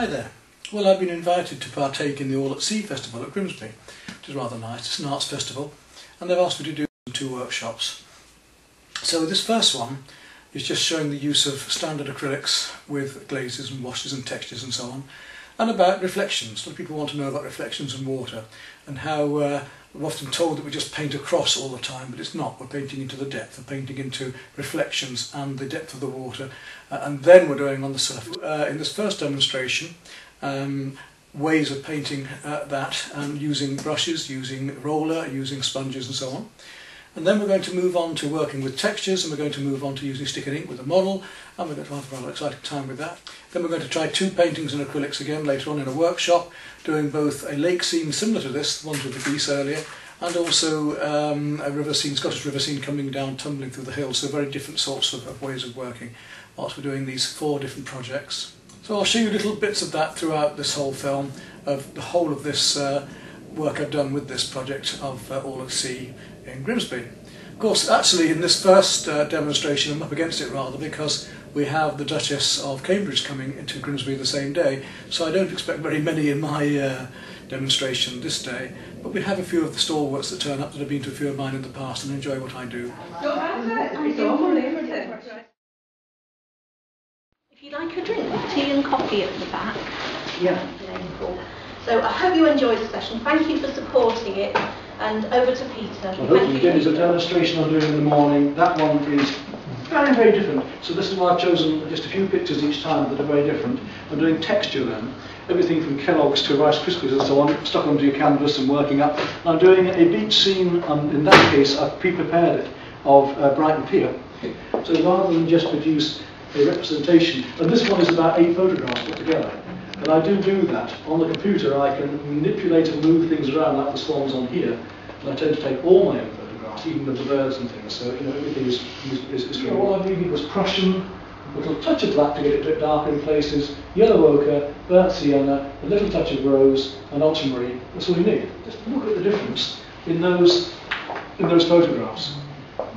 Hi there. Well, I've been invited to partake in the All at Sea Festival at Grimsby, which is rather nice. It's an arts festival, and they've asked me to do 2 workshops. So this first one is just showing the use of standard acrylics with glazes and washes and textures and so on, and about reflections. A lot of people want to know about reflections and water, and how we're often told that we just paint across all the time, but it's not. We're painting into the depth, we're painting into reflections and the depth of the water, and then we're going on the surface. In this first demonstration, ways of painting that, using brushes, using roller, using sponges and so on. And then we're going to move on to working with textures, and we're going to move on to using stick and ink with a model, and we're going to have a rather exciting time with that. Then we're going to try 2 paintings in acrylics again later on in a workshop, doing both a lake scene similar to this, the ones with the geese earlier, and also a river scene, Scottish river scene coming down, tumbling through the hills, so very different sorts of ways of working whilst we're doing these 4 different projects. So I'll show you little bits of that throughout this whole film, of the whole of this work I've done with this project of All at Sea in Grimsby. Of course, actually in this first demonstration I'm up against it rather, because we have the Duchess of Cambridge coming into Grimsby the same day, so I don't expect very many in my demonstration this day, but we have a few of the stalwarts that turn up that have been to a few of mine in the past and enjoy what I do. If you'd like a drink, tea and coffee at the back. Yeah. So I hope you enjoyed the session. Thank you for supporting it. And over to Peter. So hopefully again is a demonstration I'm doing in the morning. That one is very, very different. So this is why I've chosen just a few pictures each time that are very different. I'm doing texture then. Everything from Kellogg's to Rice Krispies and so on, stuck onto your canvas and working up. And I'm doing a beach scene, in that case I've pre-prepared it, of Brighton Pier. So rather than just produce a representation, and this one is about 8 photographs put together. And I do that. On the computer I can manipulate and move things around like the swans on here, and I tend to take all my own photographs, even of the birds and things, so everything is all I needed was Prussian, a little touch of black to get it a bit darker in places, yellow ochre, burnt sienna, a little touch of rose and ultramarine. That's all you need. Just look at the difference in those photographs.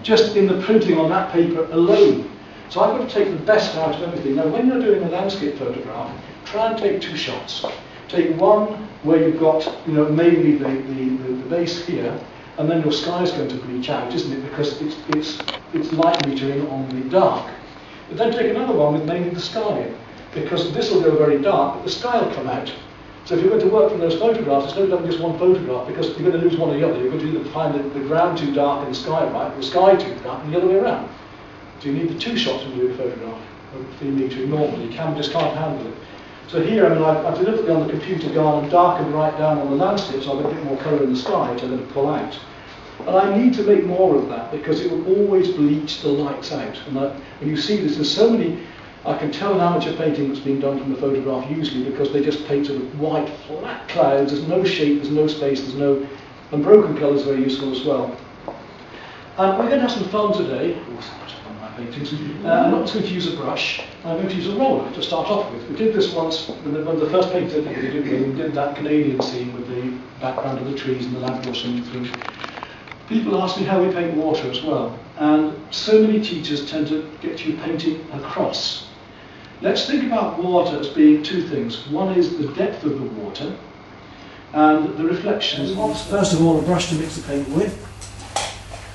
Just in the printing on that paper alone. So I've got to take the best out of everything. Now when you're doing a landscape photograph, try and take 2 shots. Take one where you've got, mainly the base here, and then your sky's going to bleach out, isn't it? Because it's light metering on the dark. But then take another one with mainly the sky in, because this will go very dark, but the sky will come out. So if you're going to work from those photographs, it's no just one photograph, because you're going to lose one or the other. You're going to either find the ground too dark and the sky right, or the sky too dark, and the other way around. So you need the 2 shots when you do a photograph, for metering normally. You just can't handle it. So here, I've deliberately on the computer gone and darkened right down on the landscape, so I've got a bit more colour in the sky, which I'm going to pull out. And I need to make more of that, because it will always bleach the lights out. And when you see this, there's so many, I can tell an amateur painting that's been done from the photograph usually, because they just paint sort of white, flat clouds, there's no shape, there's no space, and broken colour is very useful as well. And we're going to have some fun today. Paintings. I'm not going to use a brush, I'm going to use a roller to start off with. We did this once, one of the first paintings I think we did that Canadian scene with the background of the trees and the lamppost coming through. People ask me how we paint water as well, and so many teachers tend to get you painting across. Let's think about water as being 2 things. One is the depth of the water, and the reflections. First of all, a brush to mix the paint with.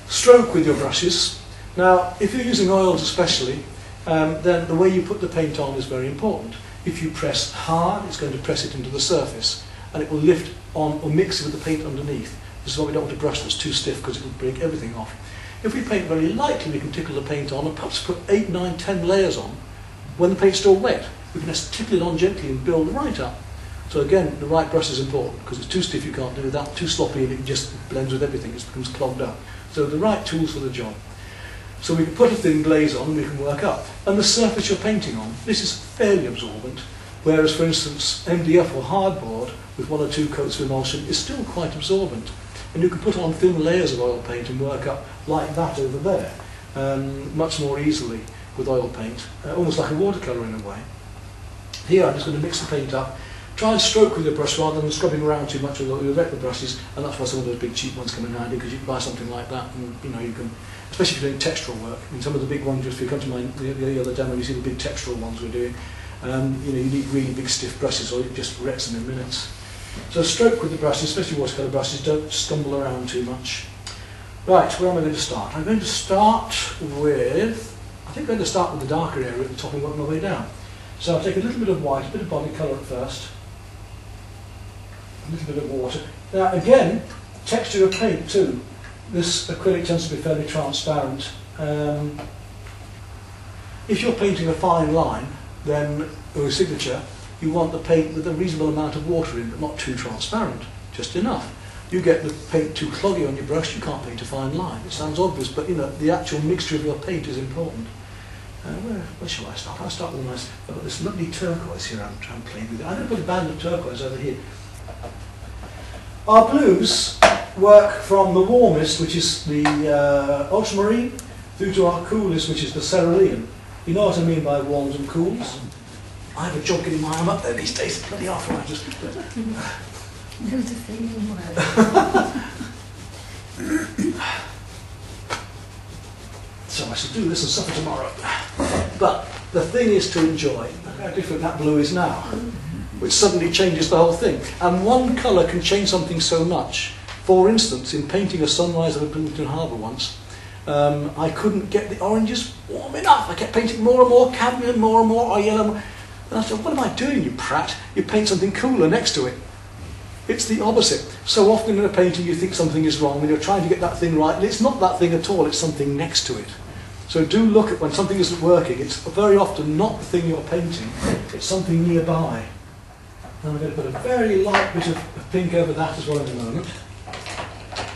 Stroke with your brushes. Now, if you're using oils especially, then the way you put the paint on is very important. If you press hard, it's going to press it into the surface, and it will lift on or mix with the paint underneath. This is why we don't want a brush that's too stiff, because it will break everything off. If we paint very lightly, we can tickle the paint on and perhaps put 8, 9, 10 layers on. When the paint's still wet, we can just tickle it on gently and build right up. So again, the right brush is important, because it's too stiff you can't do that, too sloppy and it just blends with everything, it becomes clogged up. So the right tools for the job. So we can put a thin glaze on and we can work up. And the surface you're painting on, this is fairly absorbent, whereas for instance MDF or hardboard with 1 or 2 coats of emulsion is still quite absorbent. And you can put on thin layers of oil paint and work up like that over there, much more easily with oil paint, almost like a watercolour in a way. Here I'm just going to mix the paint up. Try and stroke with your brush rather than scrubbing around too much with the wreck the brushes, and that's why some of those big cheap ones come in handy, because you can buy something like that and you can, especially if you're doing textural work. I mean, some of the big ones, if you come to the other demo, you see the big textural ones we're doing. You need really big stiff brushes or it just wrecks them in minutes. So stroke with the brushes, especially watercolour brushes, don't stumble around too much. Right, where am I going to start? I'm going to start with, I think I'm going to start with the darker area at the top and work my way down. So I'll take a little bit of white, a bit of body colour at first, a little bit of water. Now again, texture of paint too. This acrylic tends to be fairly transparent. If you're painting a fine line, then, or a signature, you want the paint with a reasonable amount of water in, but not too transparent, just enough. You get the paint too cloggy on your brush, you can't paint a fine line. It sounds obvious, but the actual mixture of your paint is important. Where shall I start? I'll start with a nice, I've got this lovely turquoise here I'm playing with. I'm going to put a band of turquoise over here. Our blues work from the warmest, which is the ultramarine, through to our coolest, which is the cerulean. You know what I mean by warms and cools? I have a job getting my arm up there these days. Bloody arthritis. So I shall do this and suffer tomorrow. But the thing is to enjoy. Look how different that blue is now, which suddenly changes the whole thing. And one colour can change something so much. For instance, in painting a sunrise of a Bloomington Harbour once, I couldn't get the oranges warm enough. I kept painting more and more cadmium, more and more yellow. And I said, what am I doing, you prat? You paint something cooler next to it. It's the opposite. So often in a painting you think something is wrong when you're trying to get that thing right, and it's not that thing at all, it's something next to it. So do look at when something isn't working. It's very often not the thing you're painting, it's something nearby. And I'm going to put a very light bit of pink over that as well in a moment.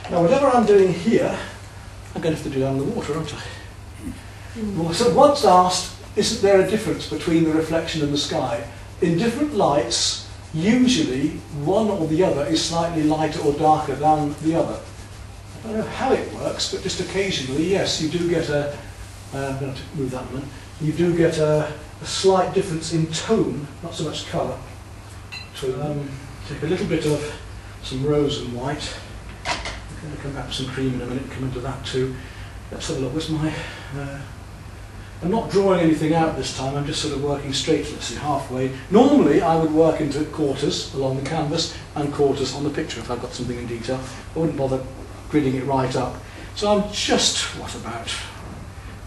Now whatever I'm doing here, I'm going to have to do down the water, aren't I? Well, so once asked, isn't there a difference between the reflection and the sky? In different lights, usually one or the other is slightly lighter or darker than the other. I don't know how it works, but just occasionally, yes, you do get a, I'm going to move that one, you do get a slight difference in tone, not so much colour. So take a little bit of some rose and white. I'm going to come back with some cream in a minute, come into that too. Let's have a look, where's my... I'm not drawing anything out this time, I'm just sort of working straight, let's see, halfway. Normally I would work into quarters along the canvas and quarters on the picture if I've got something in detail. I wouldn't bother gridding it right up. So I'm just, what about,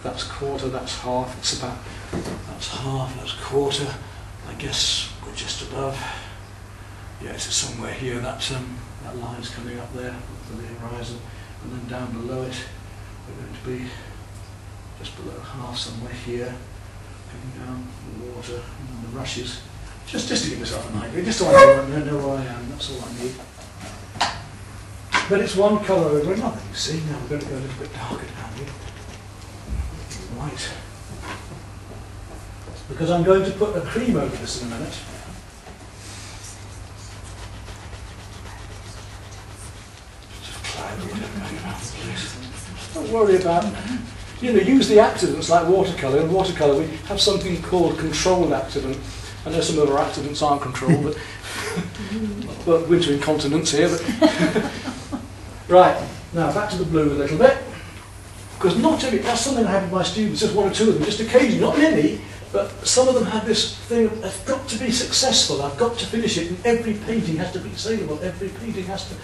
that's quarter, that's half, it's about, that's half, that's quarter. I guess we're just above. Yes, it's somewhere here, that line's coming up there for the horizon, and then down below it we're going to be just below half somewhere here, coming down the water and the rushes. Just to give myself an idea, just so I know where I am, that's all I need. But it's one colour over another, you see. Now we're going to go a little bit darker down here. White. Because I'm going to put a cream over this in a minute. Don't worry about, use the accidents like watercolour. In watercolour we have something called controlled accident. I know some of our accidents aren't controlled, but well, winter incontinence here. But right, now back to the blue a little bit. Because not every, that's something I have with my students, just one or two of them, just occasionally, not many, but some of them have this thing, I've got to be successful, I've got to finish it, and every painting has to be saleable, every painting has to,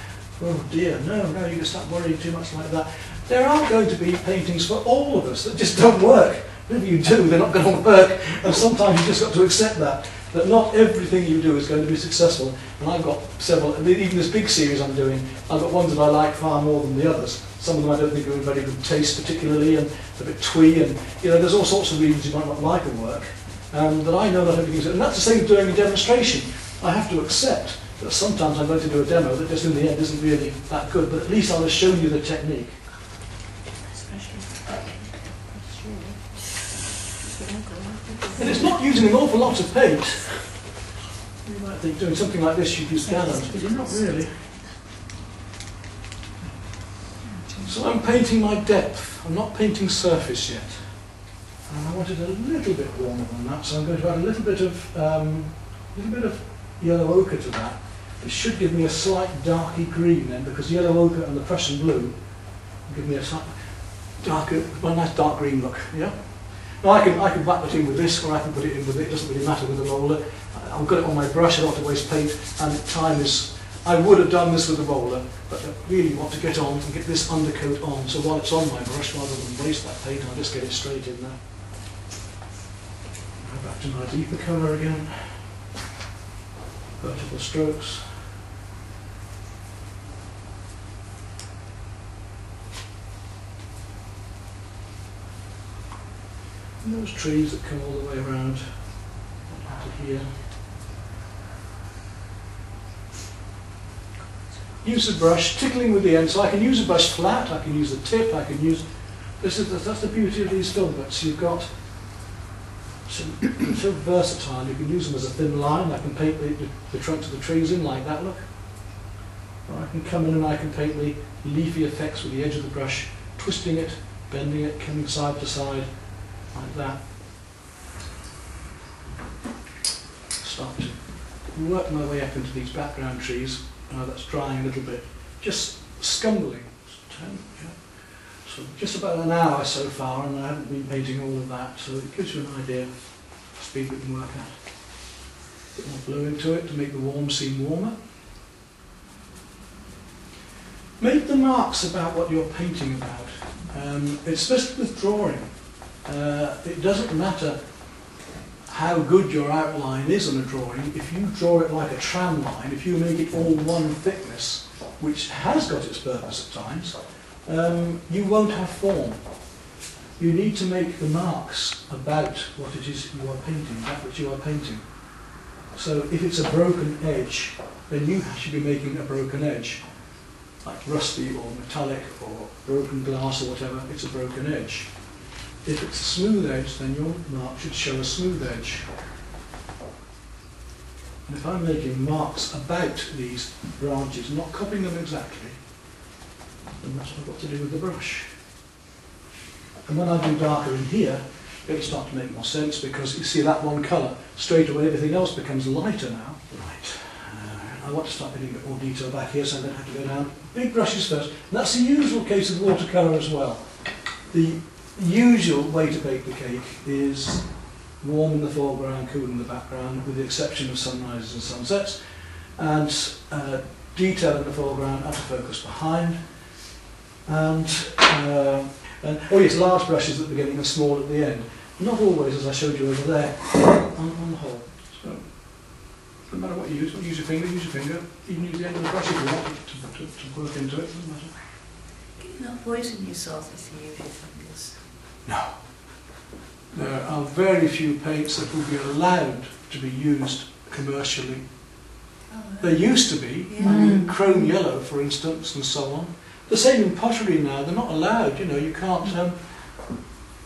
oh dear, no, you can start worrying too much like that. There are going to be paintings for all of us that just don't work. Whatever you do, they're not going to work, and sometimes you've just got to accept that not everything you do is going to be successful. And I've got several, even this big series I'm doing, I've got ones that I like far more than the others. Some of them I don't think are in very good taste particularly, and a bit twee, and there's all sorts of reasons you might not like a work. That I know not everything's, and that's the same as doing a demonstration. I have to accept that sometimes I'm going to do a demo that just in the end isn't really that good, but at least I'll have shown you the technique. And it's not using an awful lot of paint. You might think doing something like this you'd use gallows, but not really. So I'm painting my depth. I'm not painting surface yet. And I wanted a little bit warmer than that, so I'm going to add a little bit of yellow ochre to that. It should give me a slight darky green then, because yellow ochre and the Prussian blue give me a slight darker, well, nice dark green look. Yeah. Now I can whack that in with this, or I can put it in with it. It doesn't really matter with a roller. I've got it on my brush. I don't want to waste paint, and time is. I would have done this with a roller, but I really want to get on and get this undercoat on. So while it's on my brush, rather than waste that paint, I'll just get it straight in there. Go back to my deeper colour again. Vertical strokes. And those trees that come all the way around to here. Use the brush, tickling with the end, so I can use a brush flat, I can use the tip, I can use... that's the beauty of these film bits. You've got so versatile, you can use them as a thin line. I can paint the trunks of the trees in like that, look. Or I can come in and I can paint the leafy effects with the edge of the brush, twisting it, bending it, coming side to side, like that. Start to work my way up into these background trees. Now that's drying a little bit. Just scumbling. So just about an hour so far, and I haven't been painting all of that, so it gives you an idea of the speed we can work at. A bit more blue into it to make the warm seem warmer. Make the marks about what you're painting about. It's just with drawing. It doesn't matter how good your outline is on a drawing. If you draw it like a tram line, if you make it all one thickness, which has got its purpose at times, you won't have form. You need to make the marks about what it is you are painting, that which you are painting. So if it's a broken edge, then you should be making a broken edge. Like rusty or metallic or broken glass or whatever, it's a broken edge. If it's a smooth edge, then your mark should show a smooth edge. And if I'm making marks about these branches, not copying them exactly, then that's what I've got to do with the brush. And when I do darker in here, it'll start to make more sense, because you see that one colour, straight away everything else becomes lighter now. Right. I want to start getting a bit more detail back here, so I'm going to have to go down. Big brushes first. And that's the usual case of watercolour as well. The usual way to bake the cake is warm in the foreground, cool in the background, with the exception of sunrises and sunsets, and detail in the foreground, out of focus behind, and oh yes, large brushes at the beginning and small at the end. Not always, as I showed you over there, on the whole. So, no matter what you use your finger, even use the end of the brush if you want to work into it, doesn't matter. You're not poisoning yourself if you use your fingers. No. There are very few paints that will be allowed to be used commercially. Oh, right. There used to be, Yeah. I mean, chrome yellow, for instance, and so on. The same in pottery now, they're not allowed, you know, you can't,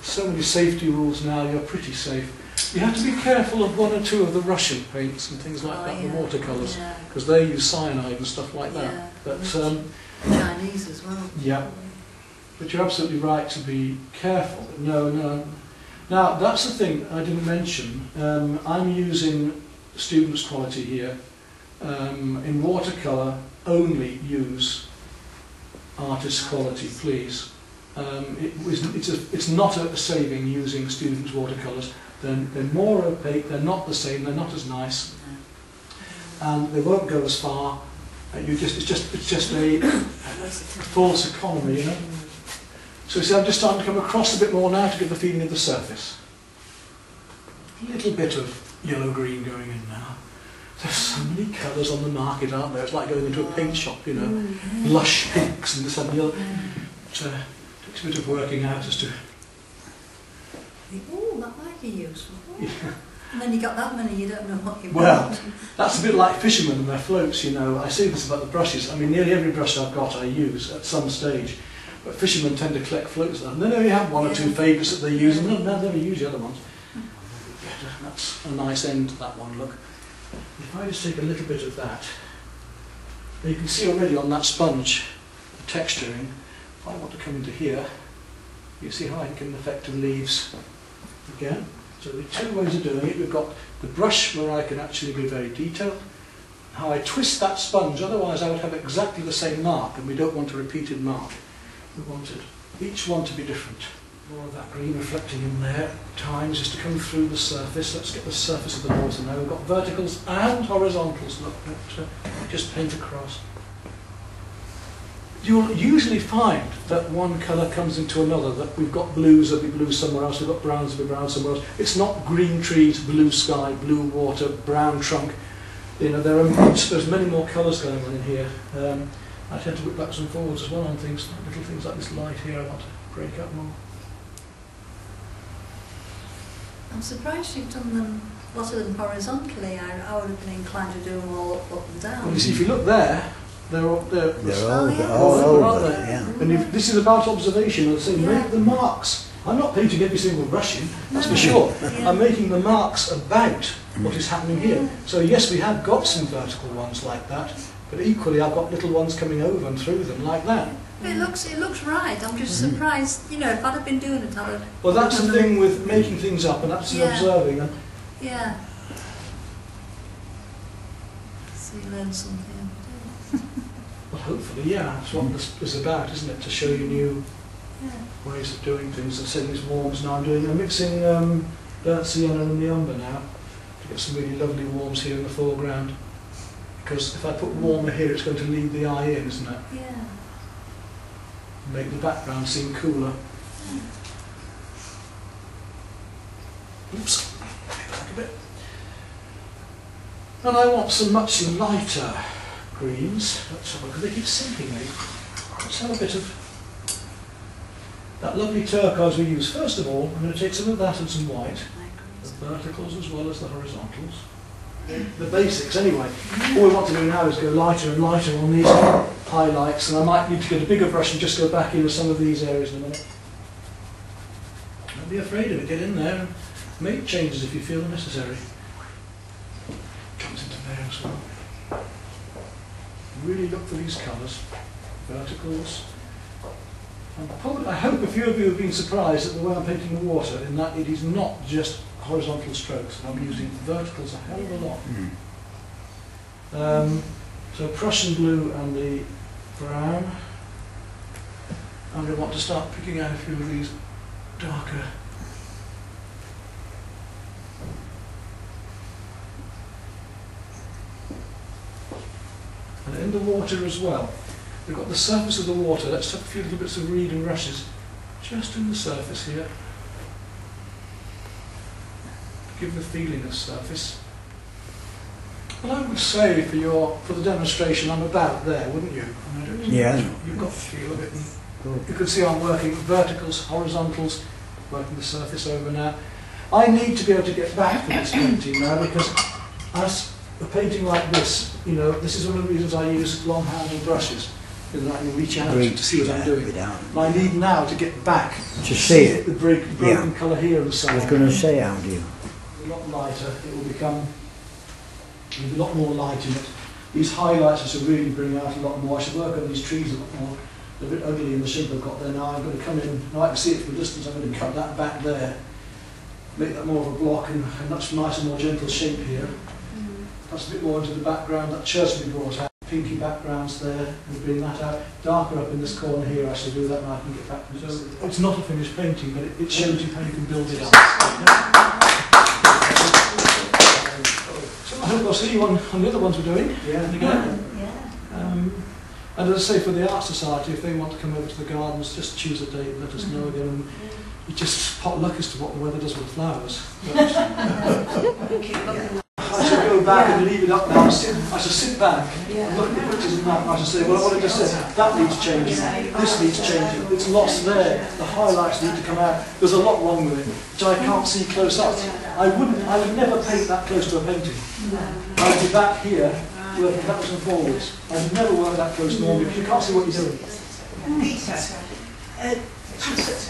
so many safety rules now, you're pretty safe. You have to be careful of one or two of the Russian paints and things like that, yeah. the watercolours, Yeah. because they use cyanide and stuff like that. Yeah. But, Chinese as well. yeah. But you're absolutely right to be careful. No. Now, that's the thing I didn't mention. I'm using student's quality here. In watercolour, only use artist quality, please. It's not a saving using students' watercolours. They're more opaque, they're not the same, they're not as nice, and they won't go as far. It's just a false economy, you know. So you see, I'm just starting to come across a bit more now to get the feeling of the surface. A little bit of yellow-green going in now. There's so many colours on the market, aren't there? It's like going into a paint shop, you know. Lush pinks and this and the other. It takes a bit of working out as to... Oh, that might be useful. Yeah. And then you got that many, you don't know what you Well, want. that's a bit like fishermen and their floats, you know. I say this about the brushes. I mean, nearly every brush I've got I use at some stage. But fishermen tend to collect floats, and then they have one or two favourites that they use, and they'll never use the other ones. That's a nice end to that one, look. If I just take a little bit of that, you can see already on that sponge the texturing. If I want to come into here, you see how I can affect the leaves again. So there are two ways of doing it. We've got the brush where I can actually be very detailed, how I twist that sponge, otherwise I would have exactly the same mark, and we don't want a repeated mark. We want each one to be different. More of that green reflecting in there. Time just to come through the surface. Let's get the surface of the water now. We've got verticals and horizontals. Look, just paint across. You'll usually find that one colour comes into another, that we've got blues, there'll be blues somewhere else, we've got browns, there'll be browns somewhere else. It's not green trees, blue sky, blue water, brown trunk. You know, there's many more colours going on in here. I tend to look backwards and forwards as well on things, little things like this light here I want to break up more. I'm surprised you've done them, a lot of them horizontally. I would have been inclined to do them all up and down. Well, you see, if you look there, they're all over, yeah. And if this is about observation, I'd say make the marks. I'm not painting every single brush in, that's for sure. Yeah. I'm making the marks about what is happening here. So yes, we have got some vertical ones like that, but equally I've got little ones coming over and through them like that. It looks right. I'm just surprised. You know, if I'd have been doing it, I'd have... Well, that's the thing with making things up, and that's observing. And yeah. So you learn something. well, hopefully, yeah. That's what this is about, isn't it? To show you new ways of doing things. And setting these warms now. I'm mixing burnt sienna and the umber now to get some really lovely warms here in the foreground. Because if I put warmer here, it's going to lead the eye in, isn't it? Yeah. Make the background seem cooler. Oops, back a bit. And I want some much lighter greens. Let's have a look, they keep sinking me. Let's have a bit of that lovely turquoise we use. First of all, I'm going to take some of that and some white, the verticals as well as the horizontals. The basics anyway. All we want to do now is go lighter and lighter on these highlights, and I might need to get a bigger brush and just go back into some of these areas in a minute. Don't be afraid of it, get in there and make changes if you feel necessary. Comes into there as well. Really look for these colours, verticals. And probably, I hope a few of you have been surprised at the way I'm painting the water, in that it is not just horizontal strokes. I'm using verticals a hell of a lot. So Prussian blue and the brown. I'm going to want to start picking out a few of these darker. And in the water as well. We've got the surface of the water. Let's have a few little bits of reed and rushes just in the surface here. Give the feeling of surface. Well, I would say for the demonstration, I'm about there, wouldn't you? Yeah. You've got the feel of it. And you can see I'm working verticals, horizontals, working the surface over now. I need to be able to get back to this painting now, because as a painting like this, you know, this is one of the reasons I use long-handled brushes, because I can reach out to see what I'm doing. And I need now to get back to see it. The broken colour here and so on. I was going to say, how do you? A lot lighter, it will become a lot more light in it. These highlights I should really bring out a lot more. I should work on these trees a lot more. They're a bit ugly in the shape I've got there now. I'm going to come in, now I can see it from a distance, I'm going to cut that back there, make that more of a block and a much nicer, more gentle shape here. That's a bit more into the background, that church will be brought out. Pinky backgrounds there, we'll bring that out. Darker up in this corner here, I shall do that and I can get back to it. So it's not a finished painting, but it shows you how you can build it up. So I hope I'll see you on the other ones we're doing. Again. And as I say, for the Art Society, if they want to come over to the gardens, just choose a date and let us know again. And you just pot luck as to what the weather does with the flowers. I shall go back and leave it up now. I shall sit back and look at the pictures and that, and I shall say, well, what I just said, that needs changing, this needs changing, it's lost there, the highlights need to come out, there's a lot wrong with it, which I can't see close up. I would never paint that close to a painting. I would be back here, working backwards and forwards. I would never work that close normally, because you can't see what you're doing. Peter,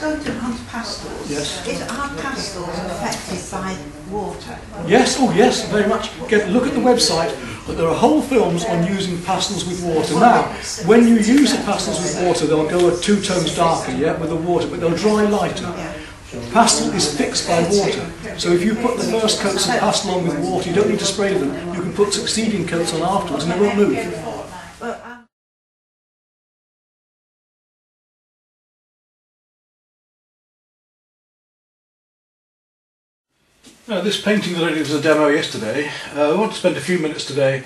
going on to pastels, are pastels affected by water? Yes, oh yes, very much. Look at the website, there are whole films on using pastels with water. Now, when you use the pastels with water, they'll go 2 tones darker, with the water, but they'll dry lighter. Pastel is fixed by water, so if you put the first coats of pastel on with water, you don't need to spray them. You can put succeeding coats on afterwards and they won't move. Now, this painting that I did as a demo yesterday, I want to spend a few minutes today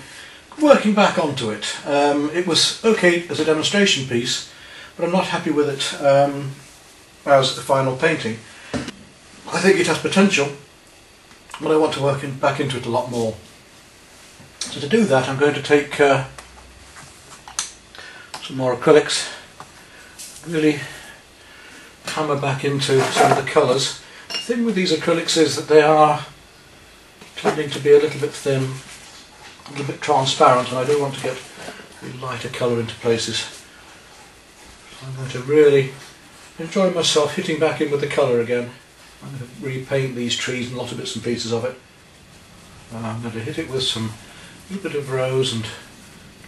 working back onto it. It was okay as a demonstration piece, but I'm not happy with it as the final painting. I think it has potential, but I want to work back into it a lot more. So to do that, I'm going to take some more acrylics, really hammer back into some of the colours. The thing with these acrylics is that they are tending to be a little bit thin, a little bit transparent, and I do want to get a lighter colour into places. So I'm going to really enjoy myself hitting back in with the colour again. I'm going to repaint these trees and a lot of bits and pieces of it. I'm going to hit it with some a little bit of rose and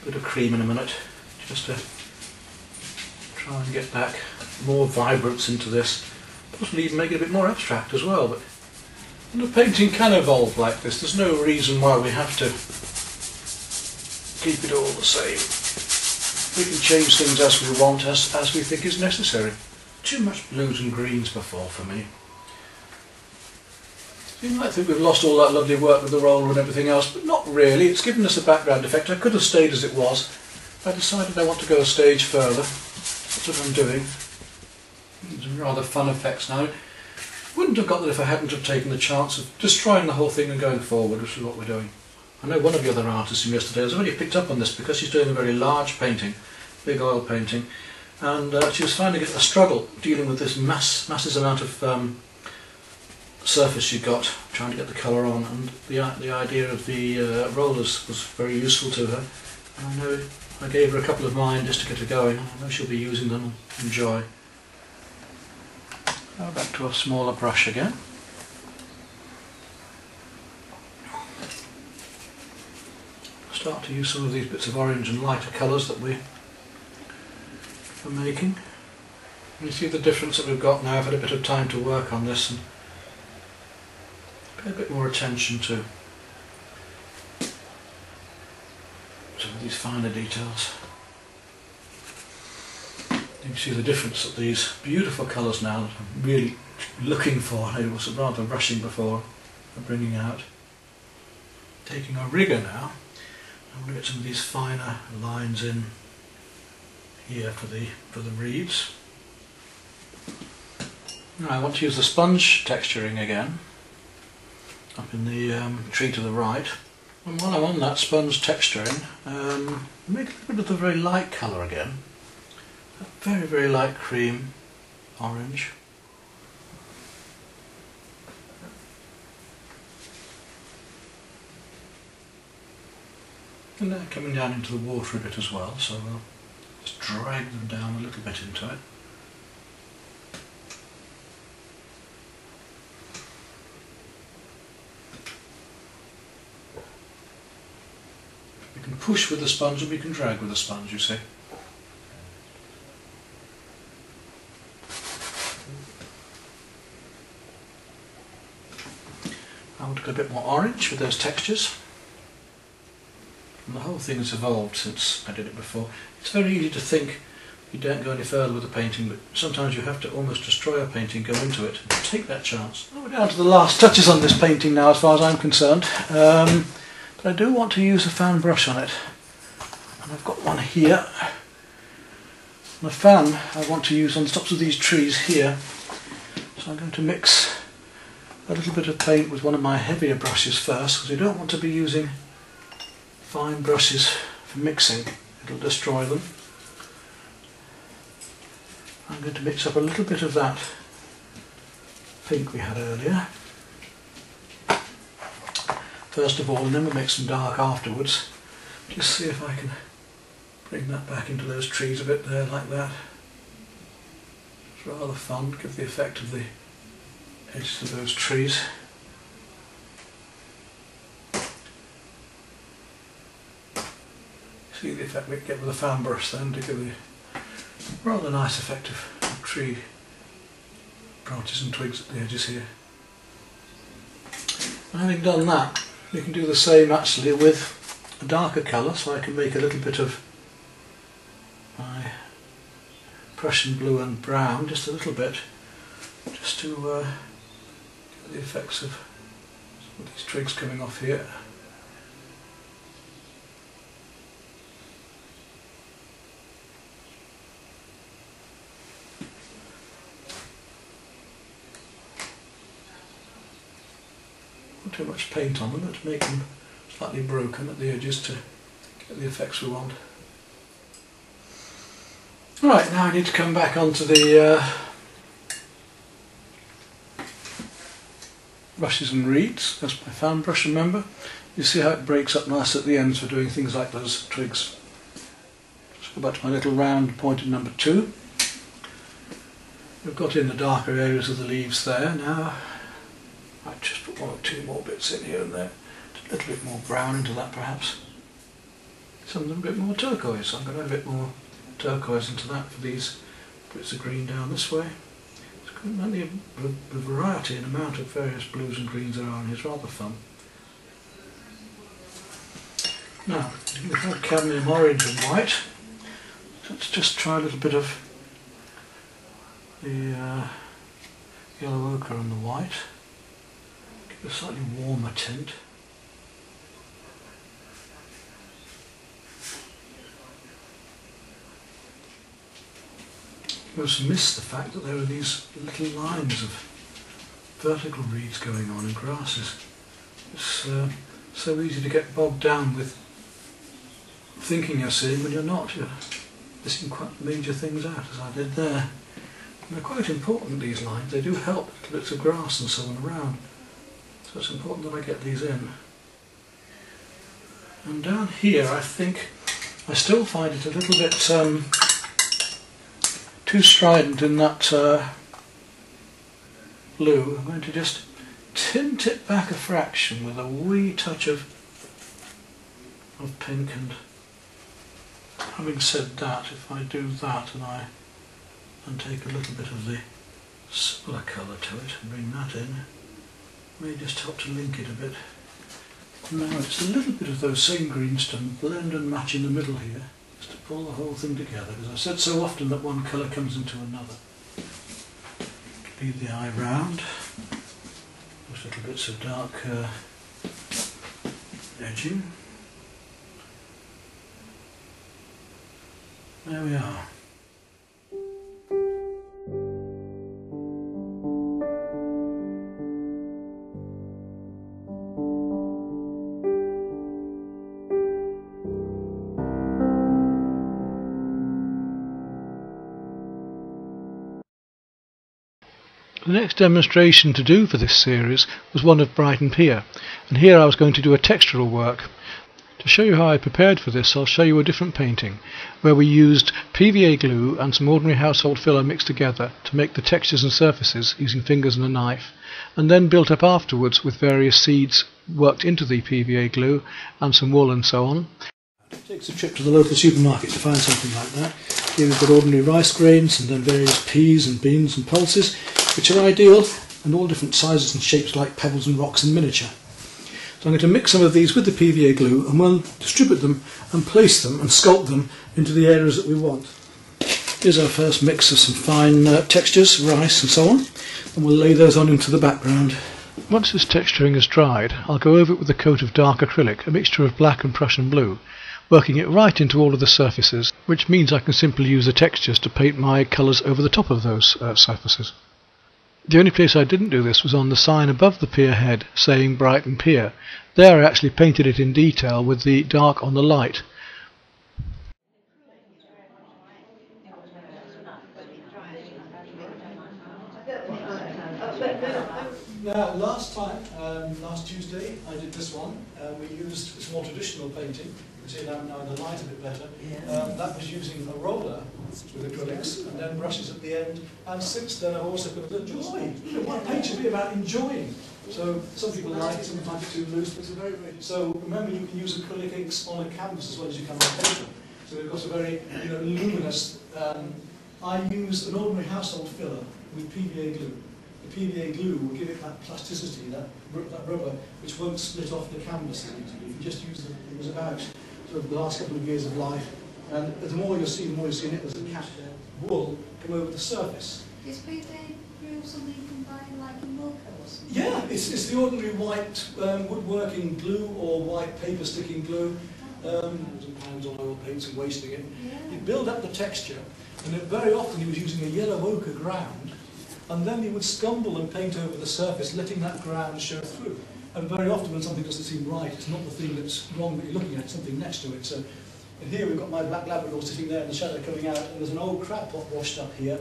a bit of cream in a minute, just to try and get back more vibrance into this. Possibly even make it a bit more abstract as well. But the painting can evolve like this. There's no reason why we have to keep it all the same. We can change things as we want, as we think is necessary. Too much blues and greens before for me. You might think we've lost all that lovely work with the roller and everything else, but not really. It's given us a background effect. I could have stayed as it was. I decided I want to go a stage further. That's what I'm doing. Some rather fun effects now. Wouldn't have got that if I hadn't have taken the chance of destroying the whole thing and going forward, which is what we're doing. I know one of the other artists from yesterday has already picked up on this because she's doing a very large painting, big oil painting, and she was finding it a struggle dealing with this massive amount of surface she got, trying to get the colour on, and the idea of the rollers was very useful to her. And I know I gave her a couple of mine just to get her going. I know she'll be using them and enjoy. Now back to a smaller brush again. Start to use some of these bits of orange and lighter colours that we are making. And you see the difference that we've got now. I've had a bit of time to work on this and pay a bit more attention to some of these finer details. You can see the difference that these beautiful colours now that I'm really looking for, I was rather rushing before, are bringing out. Taking our rigger now, I'm going to get some of these finer lines in here for the reeds. Now I want to use the sponge texturing again, up in the tree to the right. And while I'm on that sponge texturing, make a little bit of the very light colour again. A very, very light cream orange. And they're coming down into the water a bit as well, so we'll just drag them down a little bit into it. We can push with the sponge and we can drag with the sponge, you see. I want to go a bit more orange with those textures. And the whole thing has evolved since I did it before. It's very easy to think you don't go any further with a painting, but sometimes you have to almost destroy a painting, go into it, and take that chance. We're down to the last touches on this painting now as far as I'm concerned. But I do want to use a fan brush on it. And I've got one here. And the fan I want to use on the tops of these trees here. So I'm going to mix a little bit of paint with one of my heavier brushes first, because we don't want to be using fine brushes for mixing, it'll destroy them. I'm going to mix up a little bit of that pink we had earlier first of all, and then we'll make some dark afterwards. Just see if I can bring that back into those trees a bit there, like that. It's rather fun, give the effect of the edges of those trees. See the effect we get with a fan brush then, to give the rather nice effect of tree branches and twigs at the edges here. And having done that, we can do the same actually with a darker colour, so I can make a little bit of my Prussian blue and brown, just a little bit, just to get the effects of with these twigs coming off here. Not too much paint on them, but to make them slightly broken at the edges to get the effects we want. Right, now I need to come back onto the brushes and reeds. That's my fan brush, remember? You see how it breaks up nice at the ends for doing things like those twigs. Just go back to my little round pointed number 2. We've got in the darker areas of the leaves there. Now I might just put 1 or 2 more bits in here and there. A little bit more brown into that perhaps. Some of them a bit more turquoise, so I'm going to add a bit more turquoise into that for these bits of green down this way. The variety and amount of various blues and greens there are in here is rather fun. Now, we've had cadmium orange and white. Let's just try a little bit of the yellow ochre and the white. Give it a slightly warmer tint. You must miss the fact that there are these little lines of vertical reeds going on in grasses. It's so easy to get bogged down with thinking you're seeing when you're not. You're missing quite major things out, as I did there. And they're quite important, these lines. They do help little bits of grass and so on around. So it's important that I get these in. And down here I think I still find it a little bit too strident in that blue. I'm going to just tint it back a fraction with a wee touch of pink, and having said that, if I do that and take a little bit of the similar colour to it and bring that in, may just help to link it a bit. Now it's a little bit of those same greens to blend and match in the middle here, just to pull the whole thing together, because I've said so often that one colour comes into another. Leave the eye round, those little bits of dark edging. There we are. The next demonstration to do for this series was one of Brighton Pier, and here I was going to do a textural work. To show you how I prepared for this, I'll show you a different painting where we used PVA glue and some ordinary household filler mixed together to make the textures and surfaces using fingers and a knife, and then built up afterwards with various seeds worked into the PVA glue and some wool and so on. It takes a trip to the local supermarket to find something like that. Here we've got ordinary rice grains and then various peas and beans and pulses, which are ideal, and all different sizes and shapes like pebbles and rocks in miniature. So I'm going to mix some of these with the PVA glue and we'll distribute them and place them and sculpt them into the areas that we want. Here's our first mix of some fine textures, rice and so on, and we'll lay those on into the background. Once this texturing is dried, I'll go over it with a coat of dark acrylic, a mixture of black and Prussian blue, working it right into all of the surfaces, which means I can simply use the textures to paint my colours over the top of those surfaces. The only place I didn't do this was on the sign above the pier head saying Brighton Pier. There I actually painted it in detail with the dark on the light. Now last time, last Tuesday, I did this one. We used, it's more traditional painting. You can see now in the light a bit better. That was using a roller with acrylics and then brushes at the end. And since then I've also got the joy. One paint should be about enjoying. So some people like it, some find it too loose, but it's a very, very... So remember, you can use acrylic inks on a canvas as well as you can on paper. So we've got a very luminous... I used an ordinary household filler with PVA glue. The PVA glue will give it that plasticity, that rubber, which won't split off the canvas. If you just use it was about sort of the last couple of years of life. And the more you'll see, the more you'll see nipples and wool come over the surface. Is PVA through something you can buy like in Wilko or something? Yeah, it's the ordinary white woodworking glue or white paper sticking glue. £1,000 on oil paints and wasting it. Yeah. You build up the texture, and then very often he was using a yellow ochre ground, and then he would scumble and paint over the surface, letting that ground show through. And very often when something doesn't seem right, it's not the thing that's wrong that you're looking at, it's something next to it. So, and here we've got my black Labrador sitting there in the shadow coming out, and there's an old crab pot washed up here.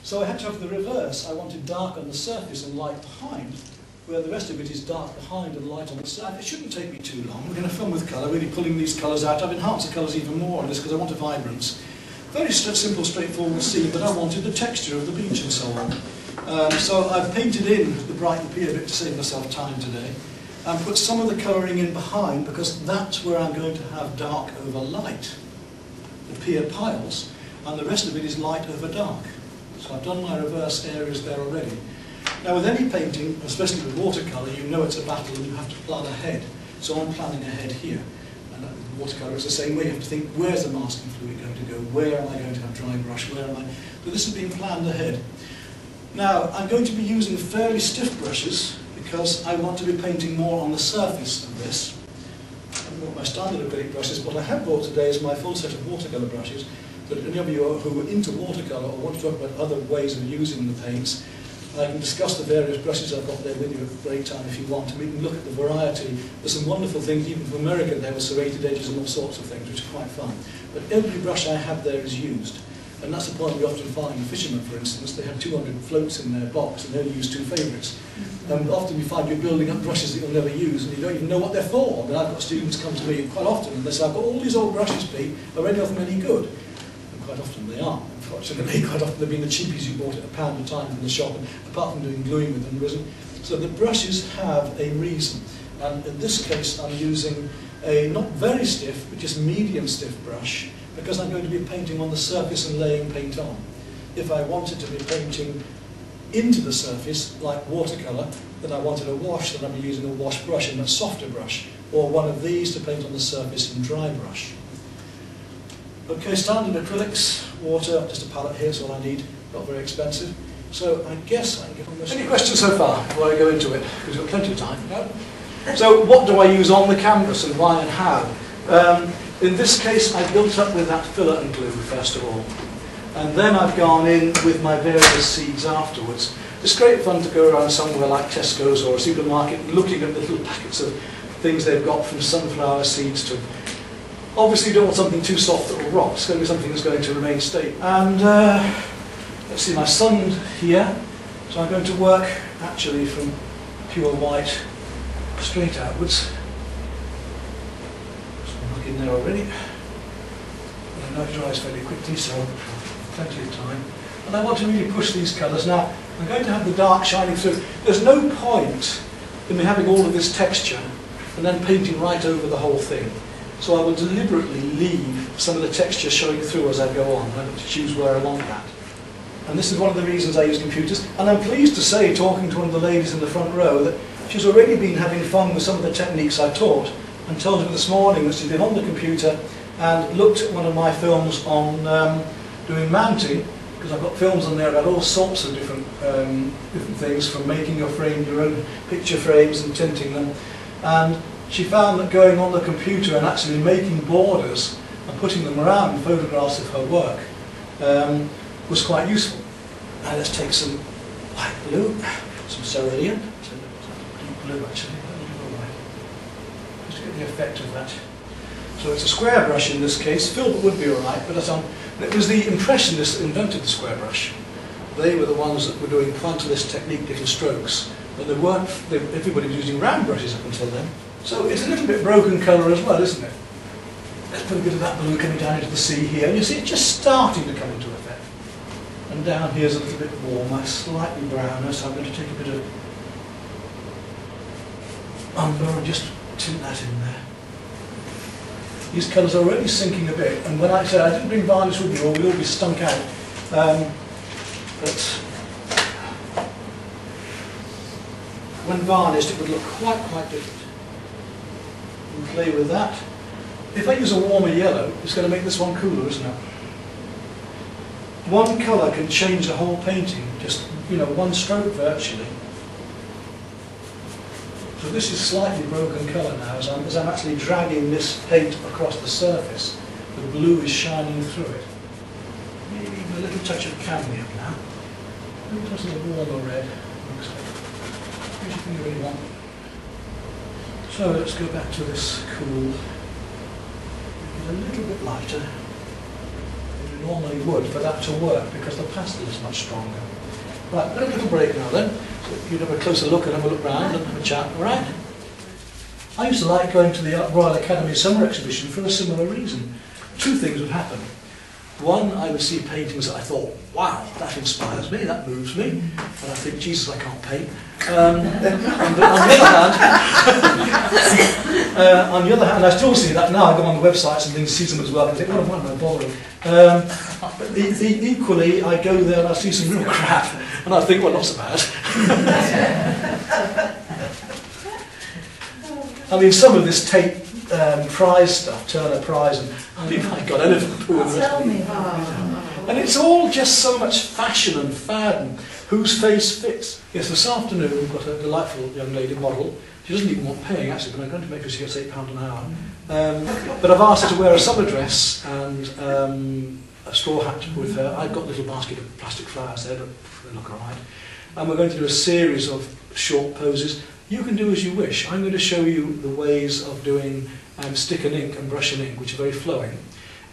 So I had to have the reverse. I wanted dark on the surface and light behind, where the rest of it is dark behind and light on the side. It shouldn't take me too long. We're going to film with colour, really pulling these colours out. I've enhanced the colours even more on this because I want a vibrance. Very simple, straightforward scene, but I wanted the texture of the beach and so on. So I've painted in the Brighton Pier bit to save myself time today, and put some of the colouring in behind because that's where I'm going to have dark over light, the pier piles, and the rest of it is light over dark. So I've done my reverse areas there already. Now with any painting, especially with watercolour, you know it's a battle and you have to plan ahead. So I'm planning ahead here. And with watercolour it's the same way. You have to think, where's the masking fluid going to go? Where am I going to have dry brush? Where am I? So this has been planned ahead. Now I'm going to be using fairly stiff brushes because I want to be painting more on the surface of this. I haven't bought my standard acrylic brushes. What I have bought today is my full set of watercolour brushes. But any of you who are into watercolour or want to talk about other ways of using the paints, I can discuss the various brushes I've got there with you at a break time if you want, and we can look at the variety. There's some wonderful things, even from America, there with serrated edges and all sorts of things, which are quite fun. But every brush I have there is used. And that's the point we often find. Fishermen, for instance, they have 200 floats in their box and they'll use 2 favourites. And often you find you're building up brushes that you'll never use and you don't even know what they're for. I mean, I've got students come to me quite often and they say, I've got all these old brushes, Pete, are any of them any good? And quite often they aren't. Unfortunately, quite often they've been the cheapies you bought at £1 a time from the shop, and apart from doing gluing with them, there isn't. So the brushes have a reason. And in this case, I'm using a not very stiff, but just medium stiff brush, because I'm going to be painting on the surface and laying paint on. If I wanted to be painting into the surface, like watercolour, then I wanted a wash, then I'd be using a wash brush and a softer brush, or one of these to paint on the surface in dry brush. Okay, standard acrylics, water, just a palette here is all I need, not very expensive. So I guess I can get on this. Any questions so far before I go into it? Because we've got plenty of time. No? So what do I use on the canvas and why and how? In this case, I built up with that filler and glue first of all, and then I've gone in with my various seeds afterwards. It's great fun to go around somewhere like Tesco's or a supermarket looking at the little packets of things they've got, from sunflower seeds to... Obviously you don't want something too soft that will rot, it's going to be something that's going to remain stable. And let's see, my sun here, so I'm going to work actually from pure white straight outwards. In there already. And I know it dries fairly quickly, so plenty of time. And I want to really push these colours. Now, I'm going to have the dark shining through. There's no point in me having all of this texture and then painting right over the whole thing. So I will deliberately leave some of the texture showing through as I go on. I'm going to choose where I want that. And this is one of the reasons I use computers. And I'm pleased to say, talking to one of the ladies in the front row, that she's already been having fun with some of the techniques I taught, and told me this morning that she's been on the computer and looked at one of my films on doing mounting, because I've got films on there about all sorts of different things, from making your frame, your own picture frames and tinting them. And she found that going on the computer and actually making borders and putting them around photographs of her work was quite useful. Now let's take some light blue, some cerulean, deep blue actually. The effect of that. So it's a square brush in this case. Filbert would be alright, but it was the Impressionists that invented the square brush. They were the ones that were doing pointillist technique, little strokes, but everybody was using round brushes up until then. So it's a little bit broken colour as well, isn't it? Let's put a bit of that blue coming down into the sea here, and you see it's just starting to come into effect. And down here is a little bit warmer, slightly browner, so I'm going to take a bit of umber and just tint that in there. These colours are already sinking a bit, and when I said I didn't bring varnish with me or we'll all be stunk out, but when varnished it would look quite different. And play with that. If I use a warmer yellow, it's going to make this one cooler, isn't it? one colour can change the whole painting, just, you know, one stroke virtually. So this is slightly broken colour now as I'm actually dragging this paint across the surface. The blue is shining through it. Maybe even a little touch of cadmium now. Maybe just a little warmer red. Which you really want. So let's go back to this cool. Make it a little bit lighter than we normally would for that to work because the pastel is much stronger. Right, we've got a little break now then. So you can have a closer look and have a look round and have a chat, alright? I used to like going to the Royal Academy Summer Exhibition for a similar reason. Two things would happen. One, I would see paintings that I thought, wow, that inspires me, that moves me, and I think, Jesus, I can't paint. On the other hand, I still see that now. I go on the websites and things, see them as well, and think, oh, why am I bothering? But equally, I go there and I see some real crap, and I think, well, not so bad. I mean, some of this Tate Prize stuff, Turner Prize, and I mean, my God, Elephant Poo and the rest of it. And it's all just so much fashion and fad and whose face fits. Yes, this afternoon we've got a delightful young lady model. She doesn't even want paying, actually, but I'm going to make her she gets £8 an hour. But I've asked her to wear a summer dress and a straw hat with her. I've got a little basket of plastic flowers there, but they look all right. And we're going to do a series of short poses. You can do as you wish. I'm going to show you the ways of doing stick and ink and brush and ink, which are very flowing,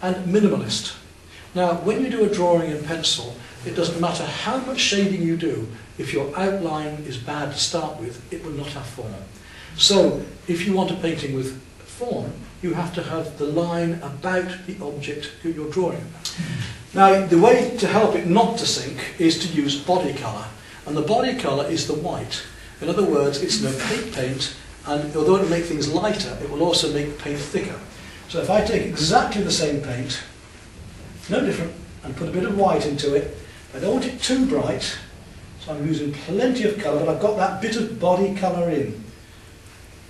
and minimalist. Now, when you do a drawing in pencil, it doesn't matter how much shading you do. If your outline is bad to start with, it will not have form. So, if you want a painting with form, you have to have the line about the object that you're drawing. Now, the way to help it not to sink is to use body colour, and the body colour is the white. In other words, it's an opaque paint, and although it will make things lighter, it will also make the paint thicker. So if I take exactly the same paint, no different, and put a bit of white into it, I don't want it too bright, so I'm using plenty of colour, but I've got that bit of body colour in.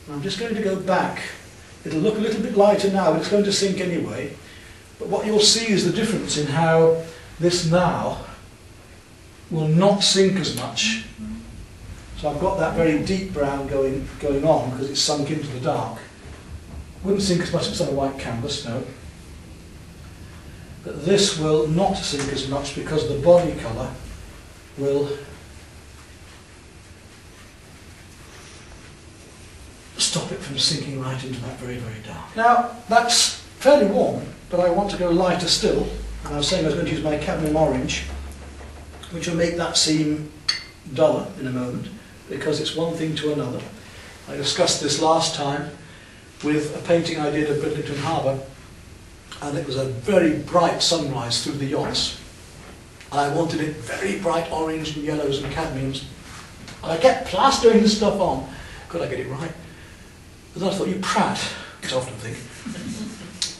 And I'm just going to go back. It'll look a little bit lighter now, but it's going to sink anyway. But what you'll see is the difference in how this now will not sink as much. So I've got that very deep brown going on because it's sunk into the dark. Wouldn't sink as much as on a white canvas, no. But this will not sink as much because the body colour will stop it from sinking right into that very, very dark. Now, that's fairly warm, but I want to go lighter still. And I was saying I was going to use my cadmium orange, which will make that seem duller in a moment, because it's one thing to another. I discussed this last time with a painting I did of Bridlington Harbour, and it was a very bright sunrise through the yachts. And I wanted it very bright orange and yellows and cadmiums. And I kept plastering this stuff on. Could I get it right? But then I thought, you prat, which I often think.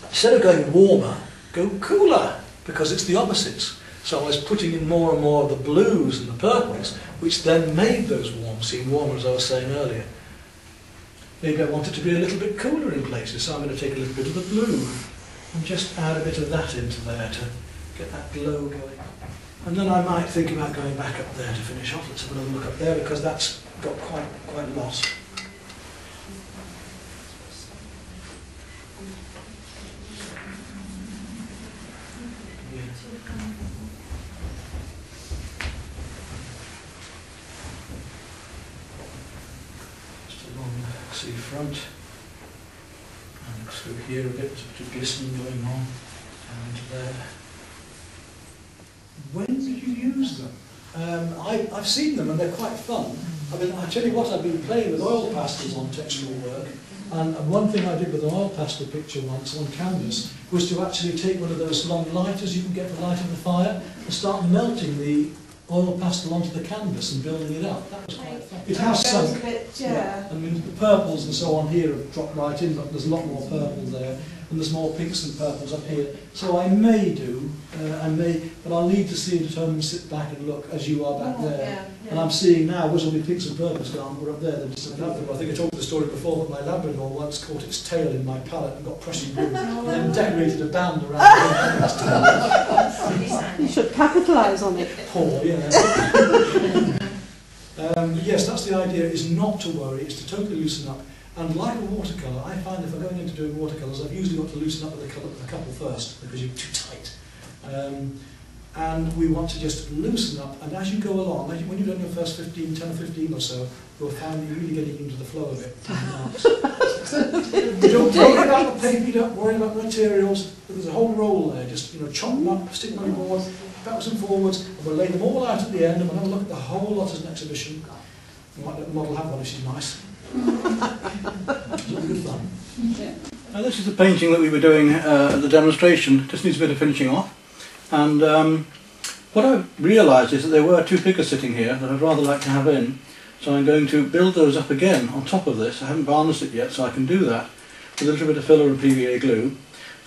Instead of going warmer, go cooler, because it's the opposites. So I was putting in more and more of the blues and the purples, which then made those warm seem warmer, as I was saying earlier. Maybe I want it to be a little bit cooler in places, so I'm going to take a little bit of the blue and just add a bit of that into there to get that glow going. And then I might think about going back up there to finish off. Let's have another look up there, because that's got quite lost. See front and through here a bit, there's a bit of glisten going on and there. When did you use them? I've seen them and they're quite fun. I mean, I tell you what, I've been playing with oil pastels on textural work, and one thing I did with an oil pastel picture once on canvas was to actually take one of those long lighters you can get for lighting the fire and start melting the oil pastel onto the canvas and building it up. That was quite fun. It has sunk. Yeah. I mean, the purples and so on here have dropped right in, but there's a lot more purple there, and there's more pinks and purples up here. So I may do, but I'll need to see it at home and sit back and look as you are back there. Yeah. And I'm seeing now, was all the pinks and purples gone, we're up there, they're disappearing. I think I told the story before, but my Labrador once caught its tail in my palette and got Prussian wood, and then decorated a band around it. You should capitalise on it. Poor, yeah. Yes, that's the idea, is not to worry, is to totally loosen up. And like a watercolour, I find if I'm going into doing watercolours, I've usually got to loosen up with the couple first, because you're too tight. And we want to just loosen up, and as you go along, when you've done your first 10 or 15 or so, you'll find that you're really getting into the flow of it. You don't worry about the paper, you don't worry about the materials, there's a whole roll there, just chop them up, stick them on your board, backwards and forwards, and we'll lay them all out at the end, and we'll have a look at the whole lot as an exhibition. We might let the model have one if she's nice. It'll be good fun. Yeah. Now this is the painting that we were doing at the demonstration. It just needs a bit of finishing off. And what I realised is that there were two figures sitting here that I'd rather like to have in. So I'm going to build those up again on top of this. I haven't varnished it yet, so I can do that with a little bit of filler and PVA glue.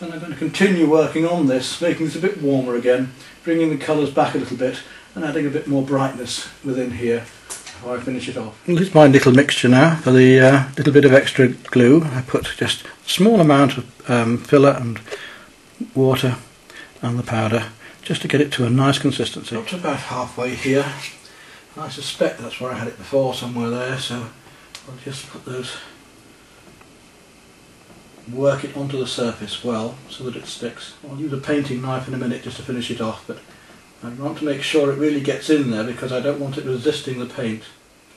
And I'm going to continue working on this, making this a bit warmer again, bringing the colours back a little bit and adding a bit more brightness within here before I finish it off. This is my little mixture now for the little bit of extra glue. I put just a small amount of filler and water and the powder just to get it to a nice consistency. Up to about halfway here. I suspect that's where I had it before, somewhere there, so I'll just put those, work it onto the surface well so that it sticks. I'll use a painting knife in a minute just to finish it off, but I want to make sure it really gets in there because I don't want it resisting the paint.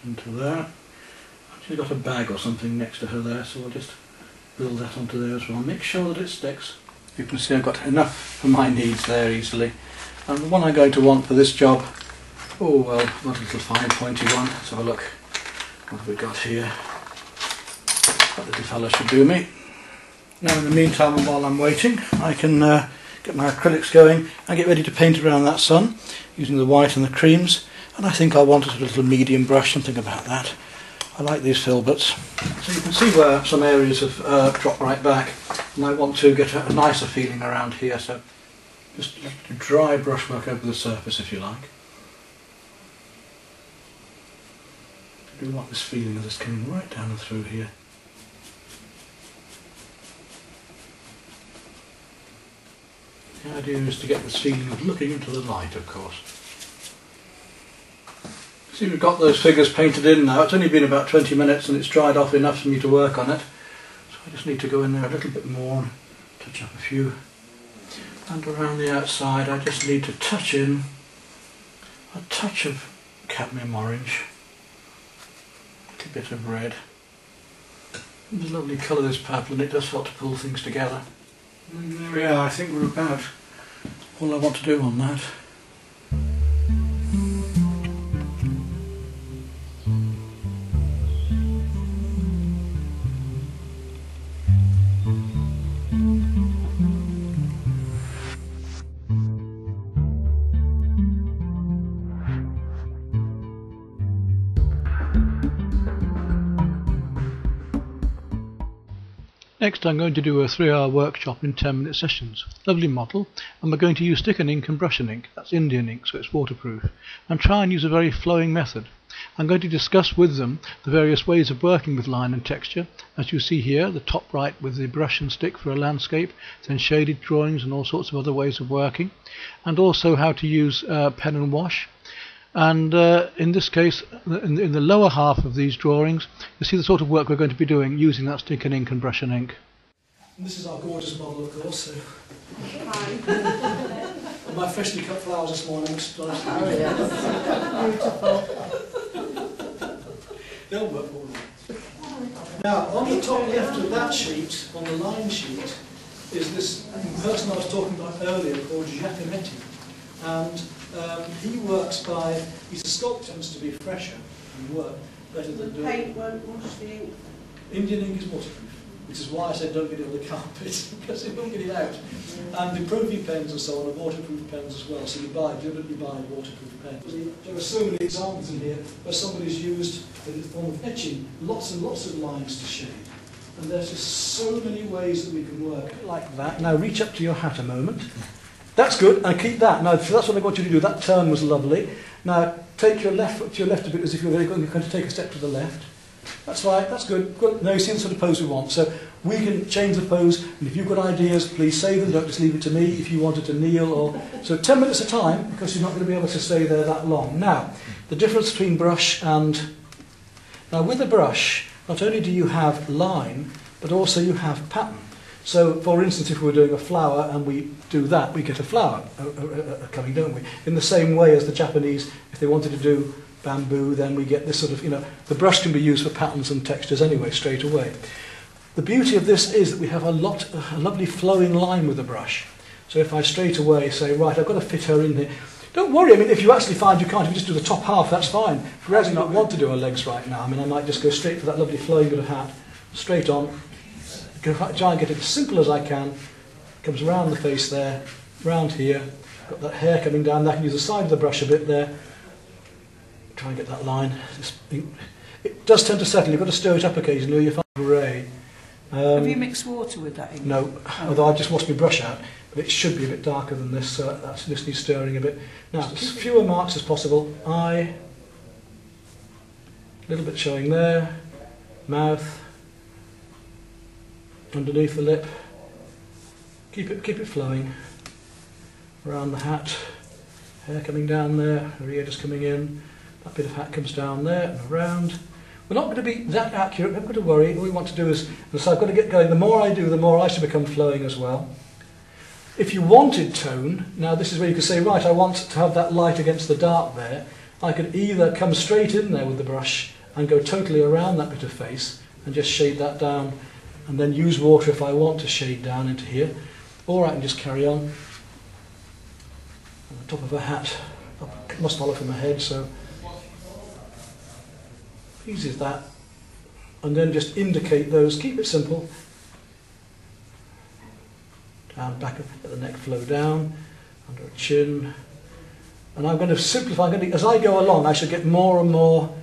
Into there. She's got a bag or something next to her there, so I'll just build that onto there as well. Make sure that it sticks. You can see I've got enough for my needs there easily. And the one I'm going to want for this job, oh well, I've got a little fine pointy one. Let's have a look. What have we got here? That little fella should do me. Now in the meantime, while I'm waiting, I can get my acrylics going and get ready to paint around that sun using the white and the creams. And I think I want a little medium brush, something about that. I like these filberts. So you can see where some areas have dropped right back, and I want to get a nicer feeling around here, so just dry brushwork over the surface if you like. I do want this feeling of this coming right down and through here. The idea is to get this feeling of looking into the light, of course. See, we've got those figures painted in now. It's only been about 20 minutes and it's dried off enough for me to work on it. So I just need to go in there a little bit more and touch up a few. And around the outside I just need to touch in a touch of cadmium orange, a little bit of red. There's a lovely colour, this purple, and it does help to pull things together. And there we are. I think we're about all I want to do on that. Next I'm going to do a 3-hour workshop in 10-minute sessions. Lovely model, and we're going to use stick and ink and brush and ink, that's Indian ink so it's waterproof, and try and use a very flowing method. I'm going to discuss with them the various ways of working with line and texture, as you see here, the top right with the brush and stick for a landscape, then shaded drawings and all sorts of other ways of working, and also how to use pen and wash. And in this case, in the lower half of these drawings, you see the sort of work we're going to be doing using that stick and ink and brush and ink. And this is our gorgeous model, of course. So. Hi. And my freshly cut flowers this morning. Oh, yes. Beautiful. They'll work all right. Now, on the top left of that sheet, on the line sheet, is this person I was talking about earlier called Giacometti. And he works by, he's a sculptor, tends to be fresher and work better than doing. Paint won't wash the ink. Indian ink is waterproof, which is why I said don't get it on the carpet, because it won't get it out. And the Profi pens and so on are waterproof pens as well, so you deliberately buy waterproof pens. There are so many examples in here where somebody's used, in the form of etching, lots and lots of lines to shade. And there's just so many ways that we can work. Like that. Now reach up to your hat a moment. That's good, and keep that. Now, so that's what I want you to do. That turn was lovely. Now, take your left foot to your left a bit as if you're going to take a step to the left. That's right, that's good. Good. Now, you see the sort of pose we want. So, We can change the pose, and if you've got ideas, please say them, don't just leave it to me. If you wanted to kneel, or so 10 minutes a time, because you're not going to be able to stay there that long. Now, the difference between brush and... Now with a brush, not only do you have line, but also you have pattern. So, for instance, if we're doing a flower and we do that, we get a flower coming, don't we? In the same way as the Japanese, if they wanted to do bamboo, then we get this sort of, the brush can be used for patterns and textures anyway, straight away. The beauty of this is that we have a lovely flowing line with the brush. So if I straight away say, right, I've got to fit her in here. Don't worry, I mean, if you actually find you can't, if you just do the top half, that's fine. If you actually not want to do her legs right now, I mean, I might just go straight for that lovely flowing bit of hat, straight on. Try and get it as simple as I can. Comes around the face there, round here. Got that hair coming down. I can use the side of the brush a bit there. Try and get that line. It does tend to settle. You've got to stir it up occasionally. You find grey. Have you mixed water with that? No, although I just washed my brush out. But it should be a bit darker than this. So this needs stirring a bit. Now, as fewer marks as possible. Eye. A little bit showing there. Mouth. Underneath the lip, keep it flowing, around the hat, hair coming down there, her ear just coming in, that bit of hat comes down there and around. We're not going to be that accurate, we're not going to worry. All we want to do is, so I've got to get going. The more I do, the more I should become flowing as well. If you wanted tone, now this is where you could say, right, I want to have that light against the dark there. I could either come straight in there with the brush and go totally around that bit of face and just shade that down, and then use water if I want to shade down into here, or I can just carry on. On the top of a hat, I must follow from my head, so easy as that. And then just indicate those, keep it simple. Down, back, let the neck flow down, under a chin. And I'm going to simplify, as I go along, I shall get more and more,